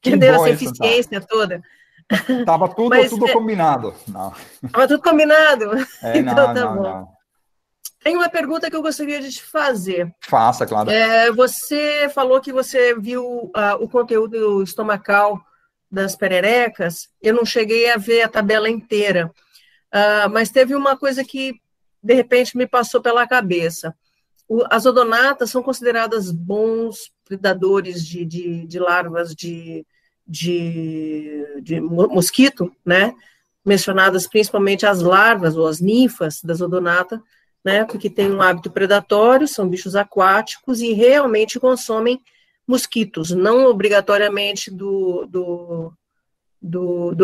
S1: Entender essa eficiência toda.
S3: Estava tudo combinado.
S1: Estava tudo combinado? Então, tá bom.
S3: Não.
S1: Tem uma pergunta que eu gostaria de te fazer.
S3: Faça, claro.
S1: Você falou que você viu o conteúdo estomacal das pererecas. Eu não cheguei a ver a tabela inteira, mas teve uma coisa que, de repente, me passou pela cabeça. As odonatas são consideradas bons predadores de larvas de de mosquito, né? Mencionadas principalmente as larvas ou as ninfas das odonata, né? Porque tem um hábito predatório, são bichos aquáticos e realmente consomem mosquitos, não obrigatoriamente do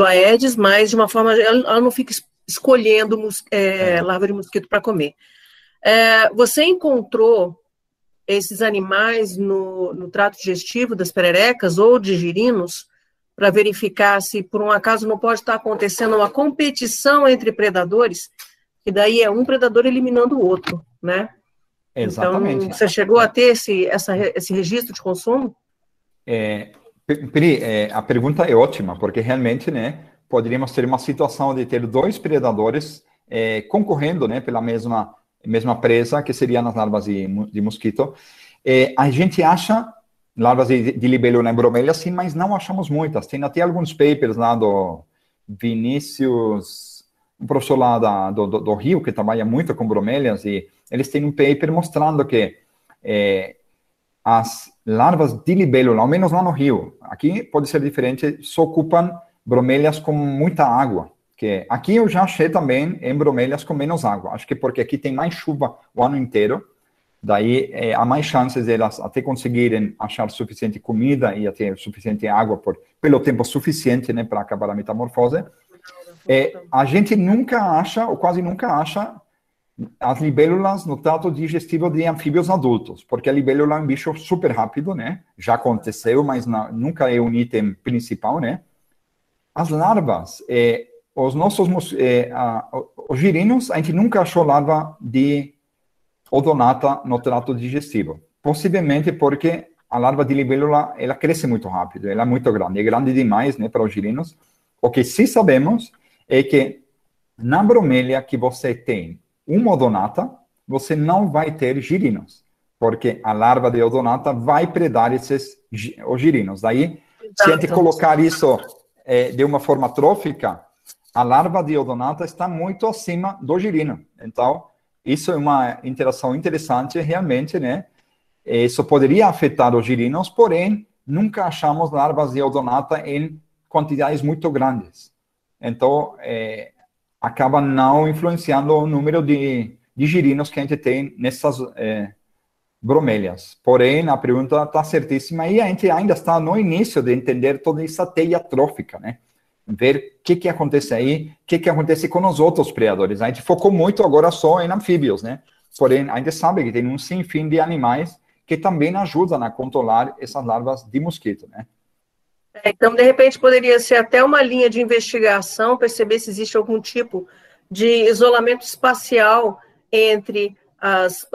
S1: Aedes, mas de uma forma, ela não fica escolhendo larva de mosquito para comer. Você encontrou esses animais no trato digestivo das pererecas ou de girinos para verificar se, por um acaso, não pode estar acontecendo uma competição entre predadores, que daí é um predador eliminando o outro, né?
S3: Exatamente.
S1: Então, você chegou a ter esse registro de consumo?
S3: Pri, a pergunta é ótima, porque realmente, né, poderíamos ter uma situação de ter dois predadores concorrendo, né, pela mesma presa, que seriam as larvas de mosquito. A gente acha larvas de libélula em bromélia, sim, mas não achamos muitas. Tem até alguns papers lá do Vinícius, um professor lá do Rio, que trabalha muito com bromélias, e eles têm um paper mostrando que as larvas de libélula, ao menos lá no Rio, aqui pode ser diferente, só ocupam bromélias com muita água. Que aqui eu já achei também em bromélias com menos água. Acho que porque aqui tem mais chuva o ano inteiro, daí há mais chances de elas até conseguirem achar suficiente comida e até suficiente água pelo tempo suficiente, né, para acabar a metamorfose. A gente nunca acha, ou quase nunca acha, as libélulas no trato digestivo de anfíbios adultos, porque a libélula é um bicho super rápido, né? Já aconteceu, mas nunca é um item principal, né? As larvas, os girinos, a gente nunca achou larva de odonata no trato digestivo. Possivelmente porque a larva de libélula, ela cresce muito rápido, ela é grande demais, né, para os girinos. O que sim sabemos é que na bromélia que você tem uma odonata, você não vai ter girinos, porque a larva de odonata vai predar os girinos. Daí, se a gente colocar isso de uma forma trófica, a larva de odonata está muito acima do girino. Então, isso é uma interação interessante, realmente, né? Isso poderia afetar os girinos, porém, nunca achamos larvas de odonata em quantidades muito grandes. Então, acaba não influenciando o número de girinos que a gente tem nessas bromélias. Porém, a pergunta está certíssima e a gente ainda está no início de entender toda essa teia trófica, né? Ver o que acontece aí, o que acontece com os outros predadores. A gente focou muito agora só em anfíbios, né? Porém, a gente sabe que tem um sinfim de animais que também ajudam a controlar essas larvas de mosquito, né?
S1: Então, de repente, poderia ser até uma linha de investigação, perceber se existe algum tipo de isolamento espacial entre as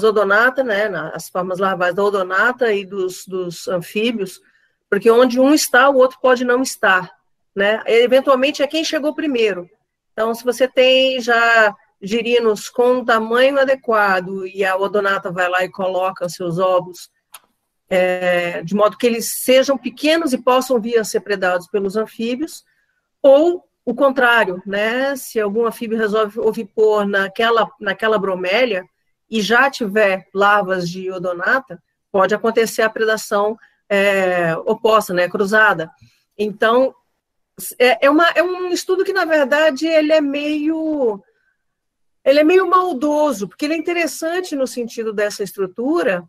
S1: odonata, né, as formas larvais da odonata e dos anfíbios, porque onde um está, o outro pode não estar, né? Eventualmente é quem chegou primeiro. Então, se você tem já girinos com um tamanho adequado e a odonata vai lá e coloca os seus ovos, de modo que eles sejam pequenos e possam vir a ser predados pelos anfíbios, ou o contrário, né? Se algum anfíbio resolve ovipor naquela bromélia e já tiver larvas de odonata, pode acontecer a predação oposta, né? Cruzada. Então, é um estudo que, na verdade, ele é meio maldoso, porque ele é interessante no sentido dessa estrutura,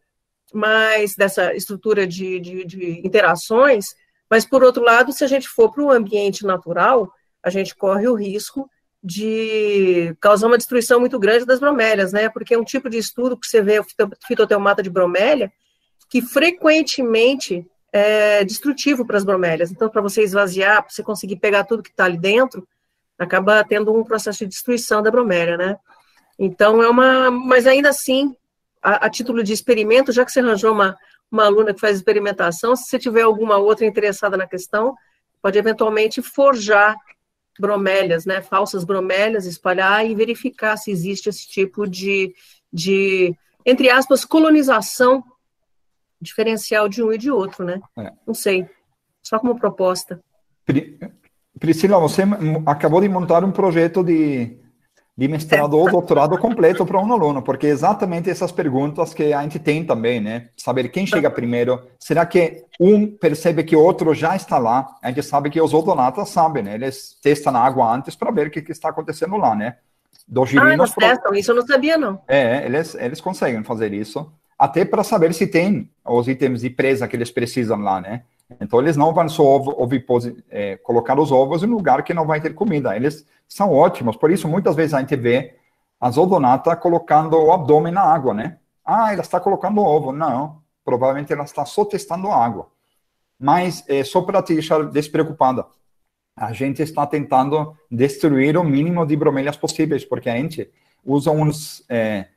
S1: mas dessa estrutura de interações, mas, por outro lado, se a gente for para o ambiente natural, a gente corre o risco de causar uma destruição muito grande das bromélias, né? Porque é um tipo de estudo que você vê o fitoteumata de bromélia, que frequentemente é destrutivo para as bromélias. Então, para você esvaziar, para você conseguir pegar tudo que está ali dentro, acaba tendo um processo de destruição da bromélia, né? Então, mas ainda assim, a título de experimento, já que você arranjou uma aluna que faz experimentação, se você tiver alguma outra interessada na questão, pode eventualmente forjar bromélias, né, falsas bromélias, espalhar e verificar se existe esse tipo de entre aspas, colonização diferencial de um e de outro, né? Não sei, só como proposta.
S3: Priscila, você acabou de montar um projeto de de mestrado ou doutorado completo para um aluno, porque é exatamente essas perguntas que a gente tem também, né? Saber quem chega primeiro, será que um percebe que o outro já está lá? A gente sabe que os odonatas sabem, né? Eles testam a água antes para ver o que está acontecendo lá, né? Dos girinos...
S1: eles testam, isso eu não sabia, não.
S3: Eles conseguem fazer isso, até para saber se tem os itens de presa que eles precisam lá, né? Então, eles não vão só colocar os ovos em um lugar que não vai ter comida. Eles são ótimos. Por isso, muitas vezes a gente vê as odonatas colocando o abdômen na água, né? Ela está colocando ovo. Não, provavelmente ela está só testando a água. Mas, só para te deixar despreocupada, a gente está tentando destruir o mínimo de bromélias possíveis, porque a gente usa uns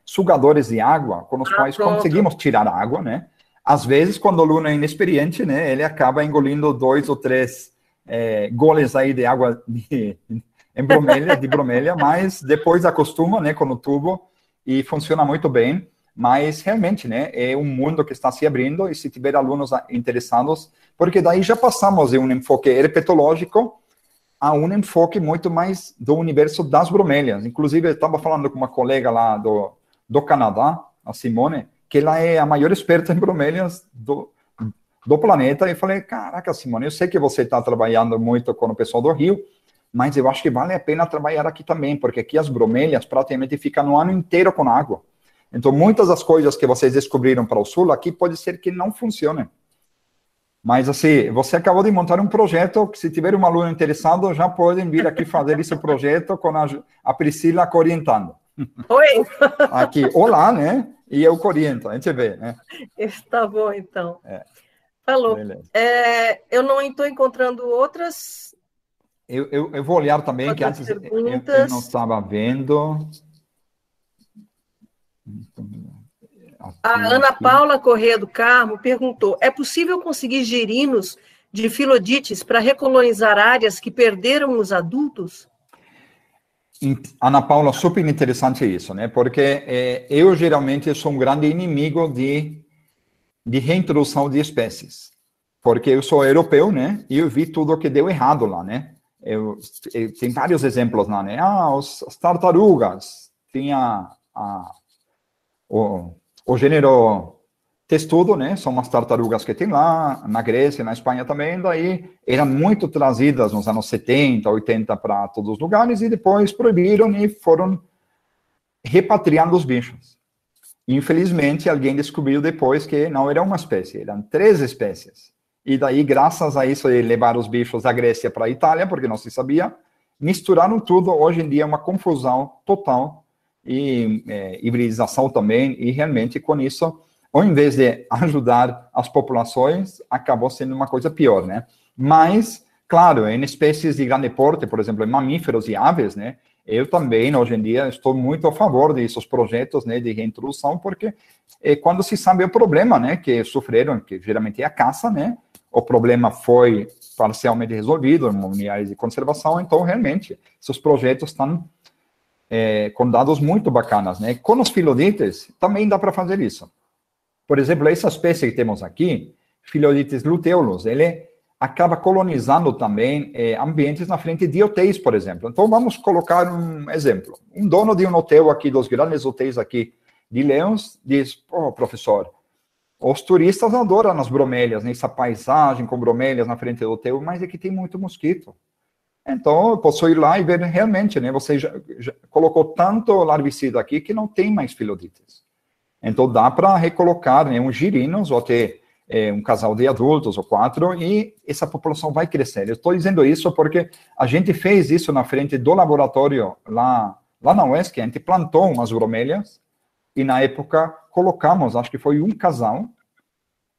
S3: sugadores de água com os quais conseguimos tirar a água, né? Às vezes, quando o aluno é inexperiente, né, ele acaba engolindo 2 ou 3 goles aí de água de bromélia, mas depois acostuma, né, com o tubo e funciona muito bem. Mas, realmente, né, é um mundo que está se abrindo e se tiver alunos interessados, porque daí já passamos de um enfoque herpetológico a um enfoque muito mais do universo das bromélias. Inclusive, eu estava falando com uma colega lá do Canadá, a Simone, que ela é a maior experta em bromélias do planeta, e falei, caraca, Simone, eu sei que você está trabalhando muito com o pessoal do Rio, mas eu acho que vale a pena trabalhar aqui também, porque aqui as bromélias praticamente ficam o ano inteiro com água. Então, muitas das coisas que vocês descobriram para o Sul, aqui pode ser que não funcionem. Mas, assim, você acabou de montar um projeto que, se tiver um aluno interessado, já podem vir aqui fazer esse projeto com a Priscila orientando.
S1: Oi!
S3: Aqui, olá, né? E eu oriento, a gente vê, né?
S1: Está bom, então. Falou. Eu não estou encontrando outras...
S3: Eu vou olhar também, que antes eu não estava vendo.
S1: A Ana Paula Corrêa do Carmo perguntou, é possível conseguir girinos de filodites para recolonizar áreas que perderam os adultos?
S3: Ana Paula, super interessante isso, né? Porque eu geralmente sou um grande inimigo de reintrodução de espécies. Porque eu sou europeu, né? E eu vi tudo que deu errado lá, né? Tem vários exemplos lá, né? As tartarugas. Tinha o gênero testudo, né? São umas tartarugas que tem lá, na Grécia, na Espanha também. Daí eram muito trazidas nos anos 70, 80 para todos os lugares e depois proibiram e foram repatriando os bichos. Infelizmente, alguém descobriu depois que não era uma espécie, eram 3 espécies. E daí, graças a isso, de levar os bichos da Grécia para a Itália, porque não se sabia, misturaram tudo. Hoje em dia é uma confusão total e hibridização também. E realmente, com isso, ao invés de ajudar as populações, acabou sendo uma coisa pior, né? Mas, claro, em espécies de grande porte, por exemplo, em mamíferos e aves, né? Eu também, hoje em dia, estou muito a favor desses projetos, né, de reintrodução, porque quando se sabe o problema, né, que sofreram, que geralmente é a caça, né, o problema foi parcialmente resolvido em unidades de conservação, então, realmente, esses projetos estão com dados muito bacanas, né. Com os filodites, também dá para fazer isso. Por exemplo, essa espécie que temos aqui, Phyllodytes luteolus, ele acaba colonizando também ambientes na frente de hotéis, por exemplo. Então, vamos colocar um exemplo. Um dono de um hotel aqui, dos grandes hotéis aqui de Leões, diz, professor, os turistas adoram as bromélias, né, essa paisagem com bromélias na frente do hotel, mas é que tem muito mosquito. Então, eu posso ir lá e ver realmente, né, você já colocou tanto larvicida aqui que não tem mais Phyllodytes. Então, dá para recolocar, né, uns girinos ou até um casal de adultos ou 4, e essa população vai crescer. Eu estou dizendo isso porque a gente fez isso na frente do laboratório lá na UESC, a gente plantou umas bromélias, e na época colocamos, acho que foi um casal,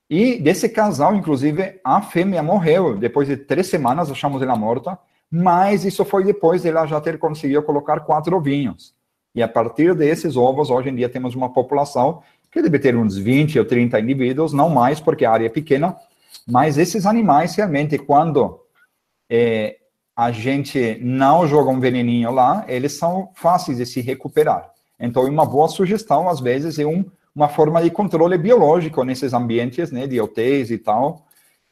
S3: e desse casal, inclusive, a fêmea morreu. Depois de 3 semanas, achamos ela morta, mas isso foi depois de ela já ter conseguido colocar 4 ovinhos. E a partir desses ovos, hoje em dia, temos uma população que deve ter uns 20 ou 30 indivíduos, não mais, porque a área é pequena, mas esses animais, realmente, quando a gente não joga um veneninho lá, eles são fáceis de se recuperar. Então, uma boa sugestão, às vezes, é uma forma de controle biológico nesses ambientes, né, de hotéis e tal,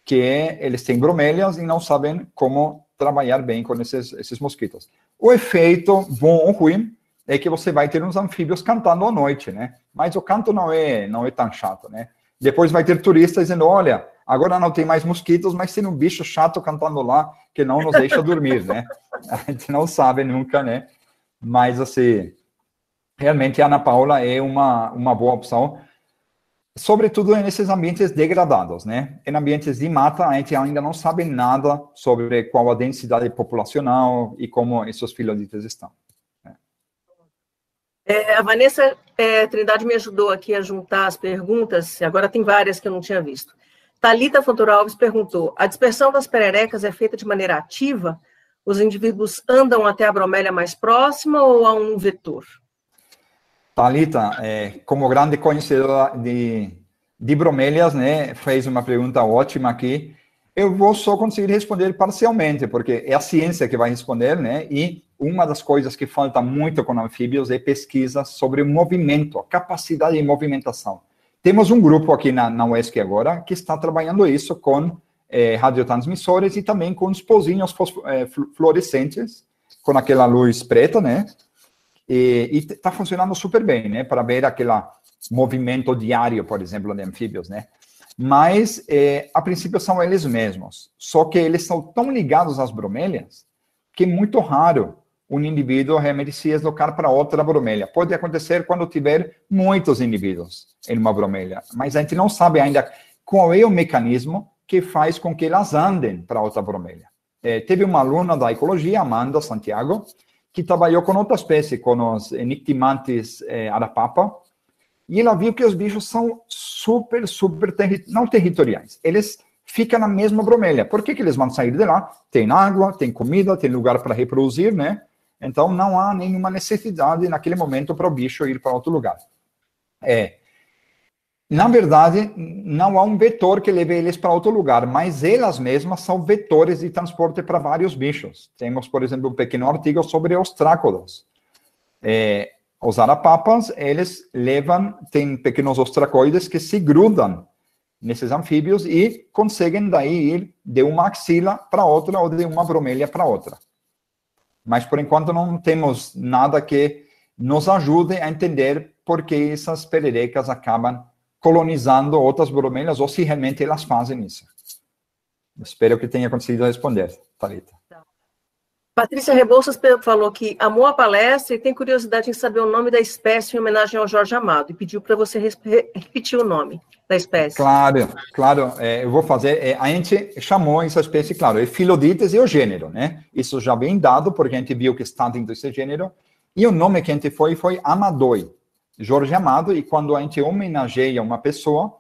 S3: que eles têm bromélias e não sabem como trabalhar bem com esses mosquitos. O efeito, bom ou ruim, é que você vai ter uns anfíbios cantando à noite, né? Mas o canto não é tão chato, né? Depois vai ter turistas dizendo, olha, agora não tem mais mosquitos, mas tem um bicho chato cantando lá que não nos deixa dormir, né? A gente não sabe nunca, né? Mas, assim, realmente a Ana Paula é uma boa opção, sobretudo nesses ambientes degradados, né? Em ambientes de mata, a gente ainda não sabe nada sobre qual a densidade populacional e como esses filhotes estão.
S1: A Vanessa Trindade me ajudou aqui a juntar as perguntas, agora tem várias que eu não tinha visto. Thalita Fontoura Alves perguntou, a dispersão das pererecas é feita de maneira ativa? Os indivíduos andam até a bromélia mais próxima ou há um vetor?
S3: Thalita, como grande conhecedora de bromélias, né, fez uma pergunta ótima aqui. Eu vou só conseguir responder parcialmente, porque é a ciência que vai responder, né, e uma das coisas que falta muito com anfíbios é pesquisa sobre o movimento, a capacidade de movimentação. Temos um grupo aqui na UESC agora que está trabalhando isso com radiotransmissores e também com os pozinhos fluorescentes, com aquela luz preta, né, e está funcionando super bem, né, para ver aquele movimento diário, por exemplo, de anfíbios, né. Mas, a princípio, são eles mesmos. Só que eles são tão ligados às bromélias que é muito raro um indivíduo realmente se deslocar para outra bromélia. Pode acontecer quando tiver muitos indivíduos em uma bromélia, mas a gente não sabe ainda qual é o mecanismo que faz com que elas andem para outra bromélia. Teve uma aluna da ecologia, Amanda Santiago, que trabalhou com outra espécie, com os Nyctimantes arapapa, e ela viu que os bichos são super não territoriais. Eles ficam na mesma bromélia. Por que eles vão sair de lá? Tem água, tem comida, tem lugar para reproduzir, né? Então, não há nenhuma necessidade naquele momento para o bicho ir para outro lugar. Na verdade, não há um vetor que leve eles para outro lugar, mas elas mesmas são vetores de transporte para vários bichos. Temos, por exemplo, um pequeno artigo sobre os trácodos. Os arapapas, eles tem pequenos ostracoides que se grudam nesses anfíbios e conseguem daí ir de uma axila para outra ou de uma bromélia para outra. Mas, por enquanto, não temos nada que nos ajude a entender por que essas pererecas acabam colonizando outras bromélias ou se realmente elas fazem isso. Espero que tenha conseguido responder, Thalita.
S1: Patrícia Rebouças falou que amou a palestra e tem curiosidade em saber o nome da espécie em homenagem ao Jorge Amado e pediu para você repetir o nome da espécie.
S3: Claro, eu vou fazer. A gente chamou essa espécie, claro, é Phyllodytes e o gênero, né? Isso já vem dado porque a gente viu que está dentro desse gênero e o nome que a gente foi Amadoi, Jorge Amado, e quando a gente homenageia uma pessoa,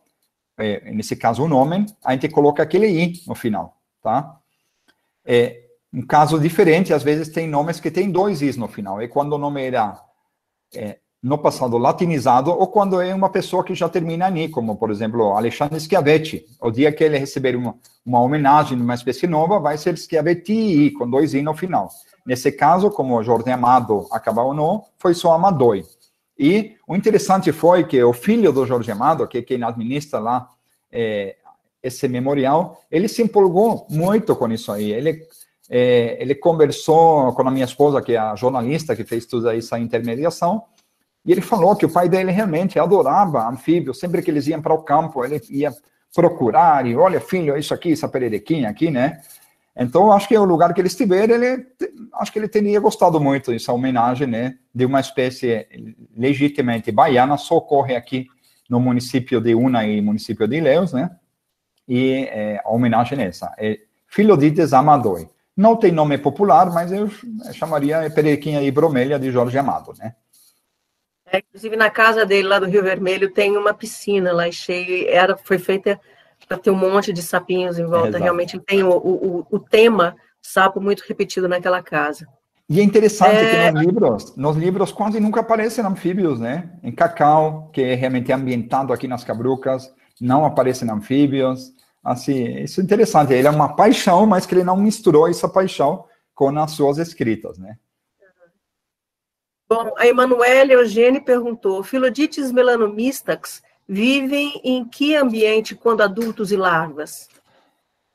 S3: nesse caso um homem, a gente coloca aquele I no final, tá? Um caso diferente, às vezes tem nomes que tem 2 Is no final. É quando o nome era, no passado, latinizado, ou quando é uma pessoa que já termina em I, como, por exemplo, Alexandre Schiavetti. O dia que ele receber uma homenagem numa espécie nova, vai ser Schiavetti, com 2 I no final. Nesse caso, como o Jorge Amado acabou no, foi só Amadoi. E o interessante foi que o filho do Jorge Amado, que é quem administra lá esse memorial, ele se empolgou muito com isso aí. Ele conversou com a minha esposa, que é a jornalista que fez toda essa intermediação, e ele falou que o pai dele realmente adorava anfíbios. Sempre que eles iam para o campo, ele ia procurar, e olha, filho, isso aqui, essa pererequinha aqui, né? Então, acho que o lugar que ele estiver, acho que ele teria gostado muito dessa homenagem, né? De uma espécie legitimamente baiana, só ocorre aqui no município de Una e município de Ilhéus, né? E a homenagem é essa, Phyllodytes amadoi. Não tem nome popular, mas eu chamaria pererequinha e bromélia de Jorge Amado, né?
S1: Inclusive, na casa dele, lá do Rio Vermelho, tem uma piscina lá cheia, foi feita para ter um monte de sapinhos em volta. Realmente tem o tema sapo muito repetido naquela casa.
S3: E é interessante que nos livros quase nunca aparecem anfíbios, né? Em Cacau, que é realmente ambientado aqui nas Cabrucas, não aparecem anfíbios. Assim, isso é interessante. Ele é uma paixão, mas que ele não misturou essa paixão com as suas escritas, né?
S1: Bom, a Emanuele Eugênio perguntou, Phyllodytes melanomistax vivem em que ambiente quando adultos e larvas?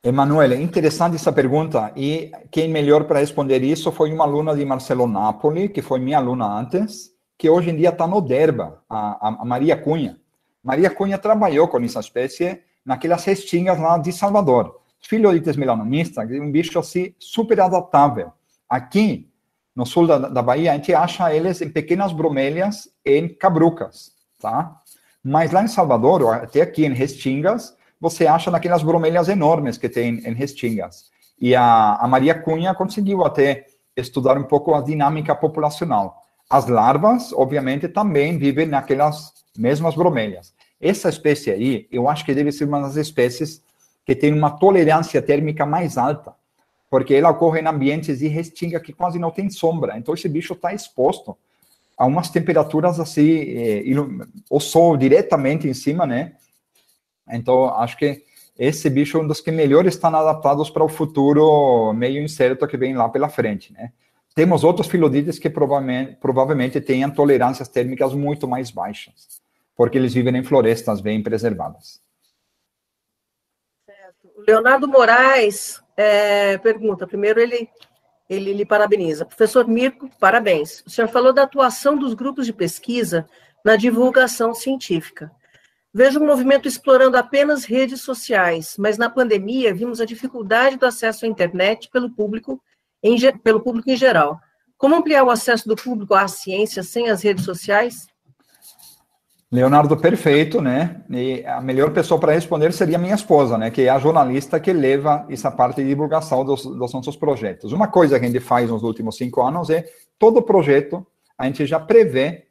S3: Emanuele, interessante essa pergunta, e quem melhor para responder isso foi uma aluna de Marcelo Napoli, que foi minha aluna antes, que hoje em dia está no DERBA, a Maria Cunha. Maria Cunha trabalhou com essa espécie naquelas restingas lá de Salvador. Phyllodytes melanonista, é um bicho assim super adaptável. Aqui, no sul da Bahia, a gente acha eles em pequenas bromélias em cabrucas, tá? Mas lá em Salvador, ou até aqui em Restingas, você acha naquelas bromélias enormes que tem em Restingas. E a Maria Cunha conseguiu até estudar um pouco a dinâmica populacional. As larvas, obviamente, também vivem naquelas mesmas bromélias. Essa espécie aí, eu acho que deve ser uma das espécies que tem uma tolerância térmica mais alta, porque ela ocorre em ambientes de restinga que quase não tem sombra. Então, esse bicho está exposto a umas temperaturas assim, o sol diretamente em cima, né? Então, acho que esse bicho é um dos que melhor estão adaptados para o futuro meio incerto que vem lá pela frente, né? Temos outros Phyllodytes que provavelmente tenham tolerâncias térmicas muito mais baixas, porque eles vivem em florestas bem preservadas.
S1: Certo. O Leonardo Moraes pergunta, primeiro ele lhe parabeniza. Professor Mirko, parabéns. O senhor falou da atuação dos grupos de pesquisa na divulgação científica. Vejo um movimento explorando apenas redes sociais, mas na pandemia vimos a dificuldade do acesso à internet pelo público em geral. Como ampliar o acesso do público à ciência sem as redes sociais?
S3: Leonardo, perfeito, né? E a melhor pessoa para responder seria minha esposa, né? Que é a jornalista que leva essa parte de divulgação dos nossos projetos. Uma coisa que a gente faz nos últimos 5 anos é, todo projeto, a gente já prevê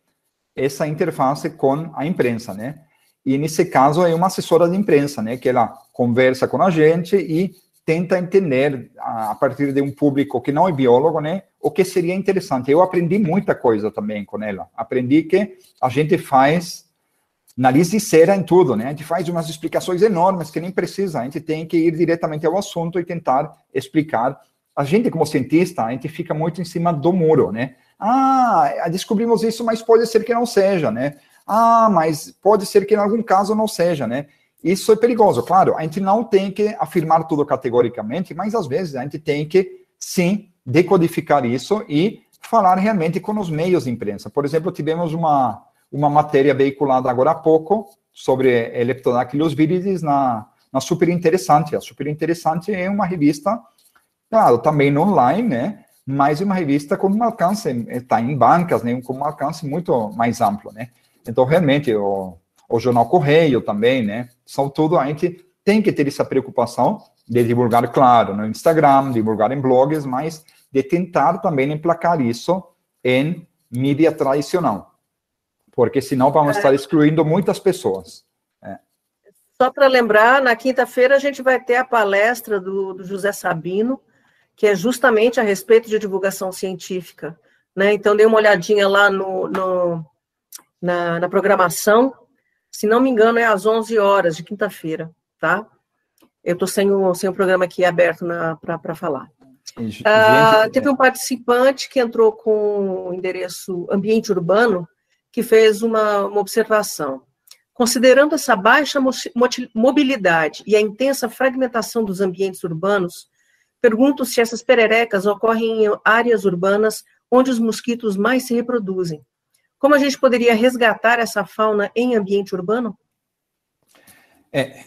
S3: essa interface com a imprensa, né? E, nesse caso, é uma assessora de imprensa, né? Que ela conversa com a gente e tenta entender, a partir de um público que não é biólogo, né? O que seria interessante. Eu aprendi muita coisa também com ela. Aprendi que a gente faz nariz de cera em tudo, né? A gente faz umas explicações enormes que nem precisa. A gente tem que ir diretamente ao assunto e tentar explicar. A gente, como cientista, a gente fica muito em cima do muro, né? Ah, descobrimos isso, mas pode ser que não seja, né? Ah, mas pode ser que em algum caso não seja, né? Isso é perigoso. Claro, a gente não tem que afirmar tudo categoricamente, mas às vezes a gente tem que, sim, decodificar isso e falar realmente com os meios de imprensa. Por exemplo, tivemos uma matéria veiculada agora há pouco sobre Leptodactylus viridis na Super Interessante. A Super Interessante é uma revista, claro, também online, né? Mas uma revista com um alcance, está em bancas, né? Com um alcance muito mais amplo, né? Então, realmente, o Jornal Correio também, né? São tudo, a gente tem que ter essa preocupação de divulgar, claro, no Instagram, divulgar em blogs, mas de tentar também emplacar isso em mídia tradicional. Porque senão vamos estar excluindo muitas pessoas.
S1: Só para lembrar, na quinta-feira a gente vai ter a palestra do José Sabino, que é justamente a respeito de divulgação científica, né? Então, dê uma olhadinha lá na programação. Se não me engano, é às 11 horas de quinta-feira, tá? Eu estou sem o programa aqui aberto para falar. Teve um participante que entrou com o endereço Ambiente Urbano, que fez uma observação. Considerando essa baixa mobilidade e a intensa fragmentação dos ambientes urbanos, pergunto se essas pererecas ocorrem em áreas urbanas onde os mosquitos mais se reproduzem. Como a gente poderia resgatar essa fauna em ambiente urbano?
S3: É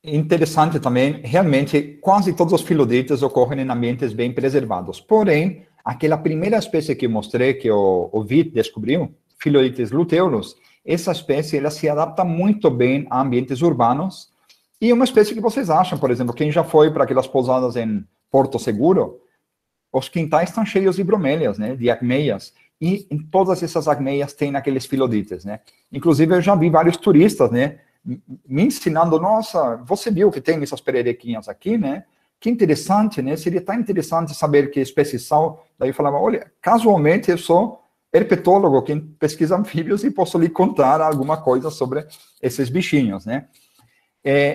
S3: interessante também, realmente, quase todos os Phyllodytes ocorrem em ambientes bem preservados. Porém, aquela primeira espécie que eu mostrei, que o Witt descobriu, Phyllodytes luteolus, essa espécie ela se adapta muito bem a ambientes urbanos, e é uma espécie que vocês acham, por exemplo, quem já foi para aquelas pousadas em Porto Seguro, os quintais estão cheios de bromélias, né, de acmeias, e em todas essas acmeias tem aqueles Phyllodytes, né. Inclusive, eu já vi vários turistas, né, me ensinando, nossa, você viu que tem essas pererequinhas aqui, né, que interessante, né, seria tão interessante saber que espécies são. Daí eu falava, olha, casualmente eu sou herpetólogo, que pesquisa anfíbios, e posso lhe contar alguma coisa sobre esses bichinhos, né.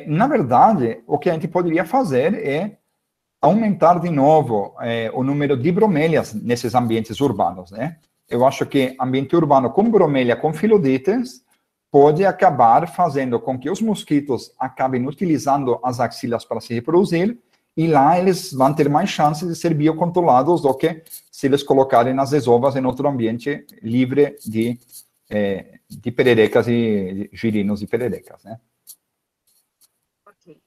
S3: Na verdade, o que a gente poderia fazer é aumentar de novo o número de bromélias nesses ambientes urbanos, né. Eu acho que ambiente urbano com bromélia, com Phyllodytes, pode acabar fazendo com que os mosquitos acabem utilizando as axilas para se reproduzir, e lá eles vão ter mais chances de ser biocontrolados do que se eles colocarem as desovas em outro ambiente livre de pererecas e girinos e pererecas, né?
S1: Okay.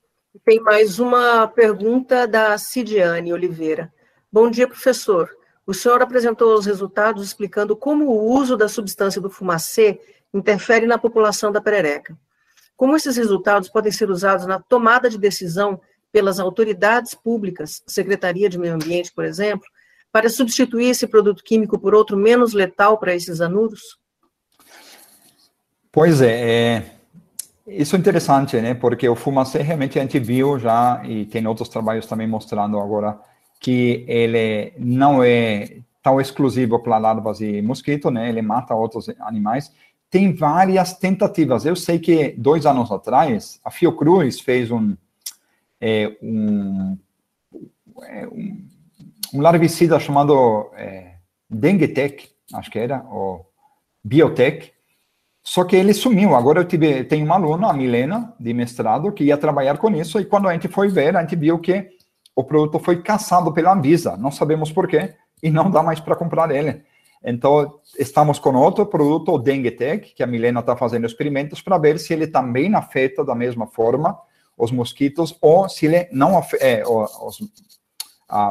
S1: Tem mais uma pergunta da Cidiane Oliveira. Bom dia, professor. O senhor apresentou os resultados explicando como o uso da substância do fumacê interfere na população da perereca. Como esses resultados podem ser usados na tomada de decisão pelas autoridades públicas, Secretaria de Meio Ambiente, por exemplo, para substituir esse produto químico por outro menos letal para esses anuros?
S3: Pois isso é interessante, né? Porque o fumacê realmente a gente viu já, e tem outros trabalhos também mostrando agora, que ele não é tão exclusivo para larvas e mosquito, né? Ele mata outros animais. Tem várias tentativas. Eu sei que 2 anos atrás, a Fiocruz fez um larvicida chamado Dengue-Tec, acho que era, ou Biotec, só que ele sumiu. Agora tenho uma aluna, a Milena, de mestrado, que ia trabalhar com isso, e quando a gente foi ver, a gente viu que o produto foi caçado pela Anvisa, não sabemos por quê, e não dá mais para comprar ele. Então, estamos com outro produto, o Dengue-Tec, que a Milena está fazendo experimentos para ver se ele também afeta da mesma forma os mosquitos, ou se ele não afeta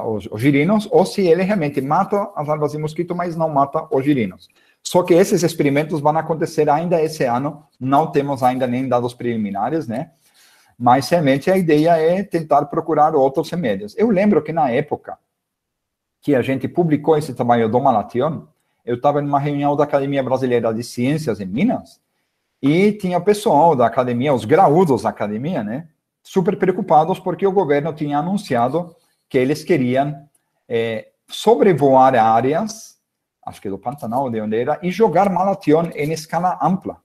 S3: os girinos, ou se ele realmente mata as larvas de mosquito, mas não mata os girinos. Só que esses experimentos vão acontecer ainda esse ano, não temos ainda nem dados preliminares, né? Mas realmente a ideia é tentar procurar outros remédios. Eu lembro que na época que a gente publicou esse trabalho do Malation, eu estava em uma reunião da Academia Brasileira de Ciências em Minas, e tinha o pessoal da academia, os graúdos da academia, né, super preocupados porque o governo tinha anunciado que eles queriam sobrevoar áreas, acho que do Pantanal, de onde era, e jogar Malation em escala ampla.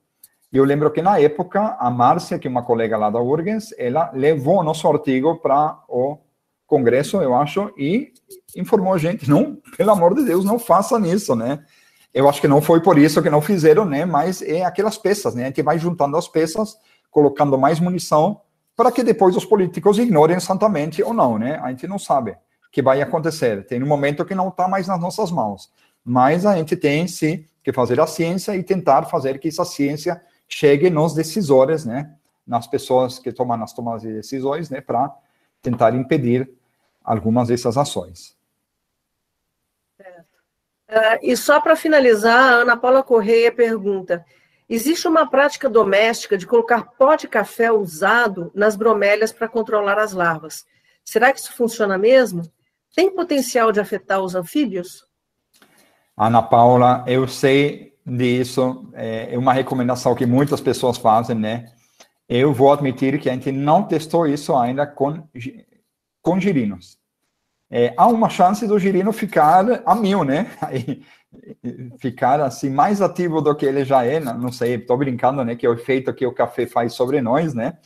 S3: Eu lembro que na época, a Márcia, que é uma colega lá da URGS, ela levou o nosso artigo para o Congresso, eu acho, e informou a gente, não, pelo amor de Deus, não façam isso, né? Eu acho que não foi por isso que não fizeram, né? Mas é aquelas peças, né? A gente vai juntando as peças, colocando mais munição, para que depois os políticos ignorem santamente ou não, né? A gente não sabe o que vai acontecer. Tem um momento que não está mais nas nossas mãos. Mas a gente tem, sim, que fazer a ciência e tentar fazer que essa ciência chegue nos decisores, né? Nas pessoas que tomam as tomadas de decisões, né? Para tentar impedir algumas dessas ações.
S1: E só para finalizar, a Ana Paula Correia pergunta: existe uma prática doméstica de colocar pó de café usado nas bromélias para controlar as larvas? Será que isso funciona mesmo? Tem potencial de afetar os anfíbios?
S3: Ana Paula, eu sei disso, é uma recomendação que muitas pessoas fazem, né? Eu vou admitir que a gente não testou isso ainda com girinos. Há uma chance do girino ficar a 1000, né? Ficar assim mais ativo do que ele já é, não sei, estou brincando, né? Que é o efeito que o café faz sobre nós, né?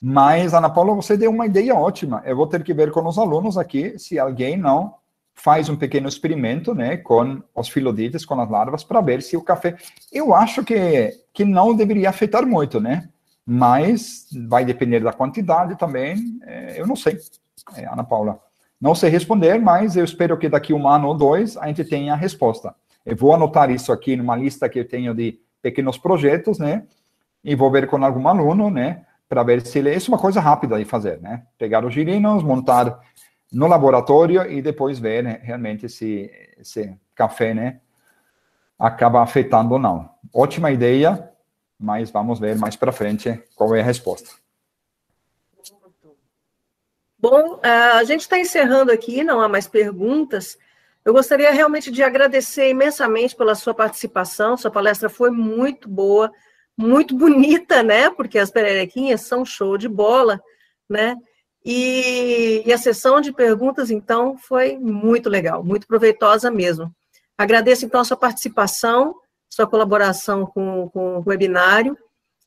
S3: Mas, Ana Paula, você deu uma ideia ótima. Eu vou ter que ver com os alunos aqui se alguém não faz um pequeno experimento, né? Com os filodites, com as larvas, para ver se o café... Eu acho que não deveria afetar muito, né? Mas vai depender da quantidade também, eu não sei, Ana Paula. Não sei responder, mas eu espero que daqui 1 ano ou 2 a gente tenha a resposta. Eu vou anotar isso aqui numa lista que eu tenho de pequenos projetos, né? E vou ver com algum aluno, né? Para ver se ele... Isso é uma coisa rápida de fazer, né? Pegar os girinos, montar no laboratório e depois ver, né, realmente se esse café, né? Acaba afetando ou não. Ótima ideia, mas vamos ver mais para frente qual é a resposta.
S1: Bom, a gente está encerrando aqui, não há mais perguntas. Eu gostaria realmente de agradecer imensamente pela sua participação, sua palestra foi muito boa, muito bonita, né? Porque as pererequinhas são show de bola, né? E a sessão de perguntas, então, foi muito legal, muito proveitosa mesmo. Agradeço, então, a sua participação, sua colaboração com o webinário,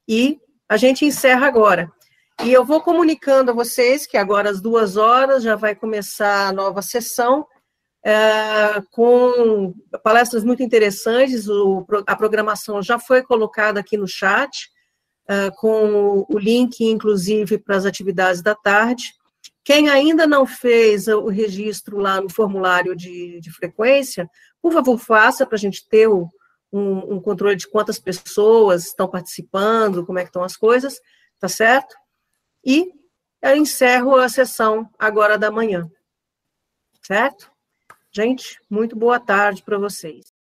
S1: e a gente encerra agora. E eu vou comunicando a vocês que agora às 2 horas já vai começar a nova sessão, com palestras muito interessantes. A programação já foi colocada aqui no chat, com o link, inclusive, para as atividades da tarde. Quem ainda não fez o registro lá no formulário de frequência, por favor, faça, para a gente ter um controle de quantas pessoas estão participando, como é que estão as coisas, tá certo? E eu encerro a sessão agora da manhã, certo? Gente, muito boa tarde para vocês.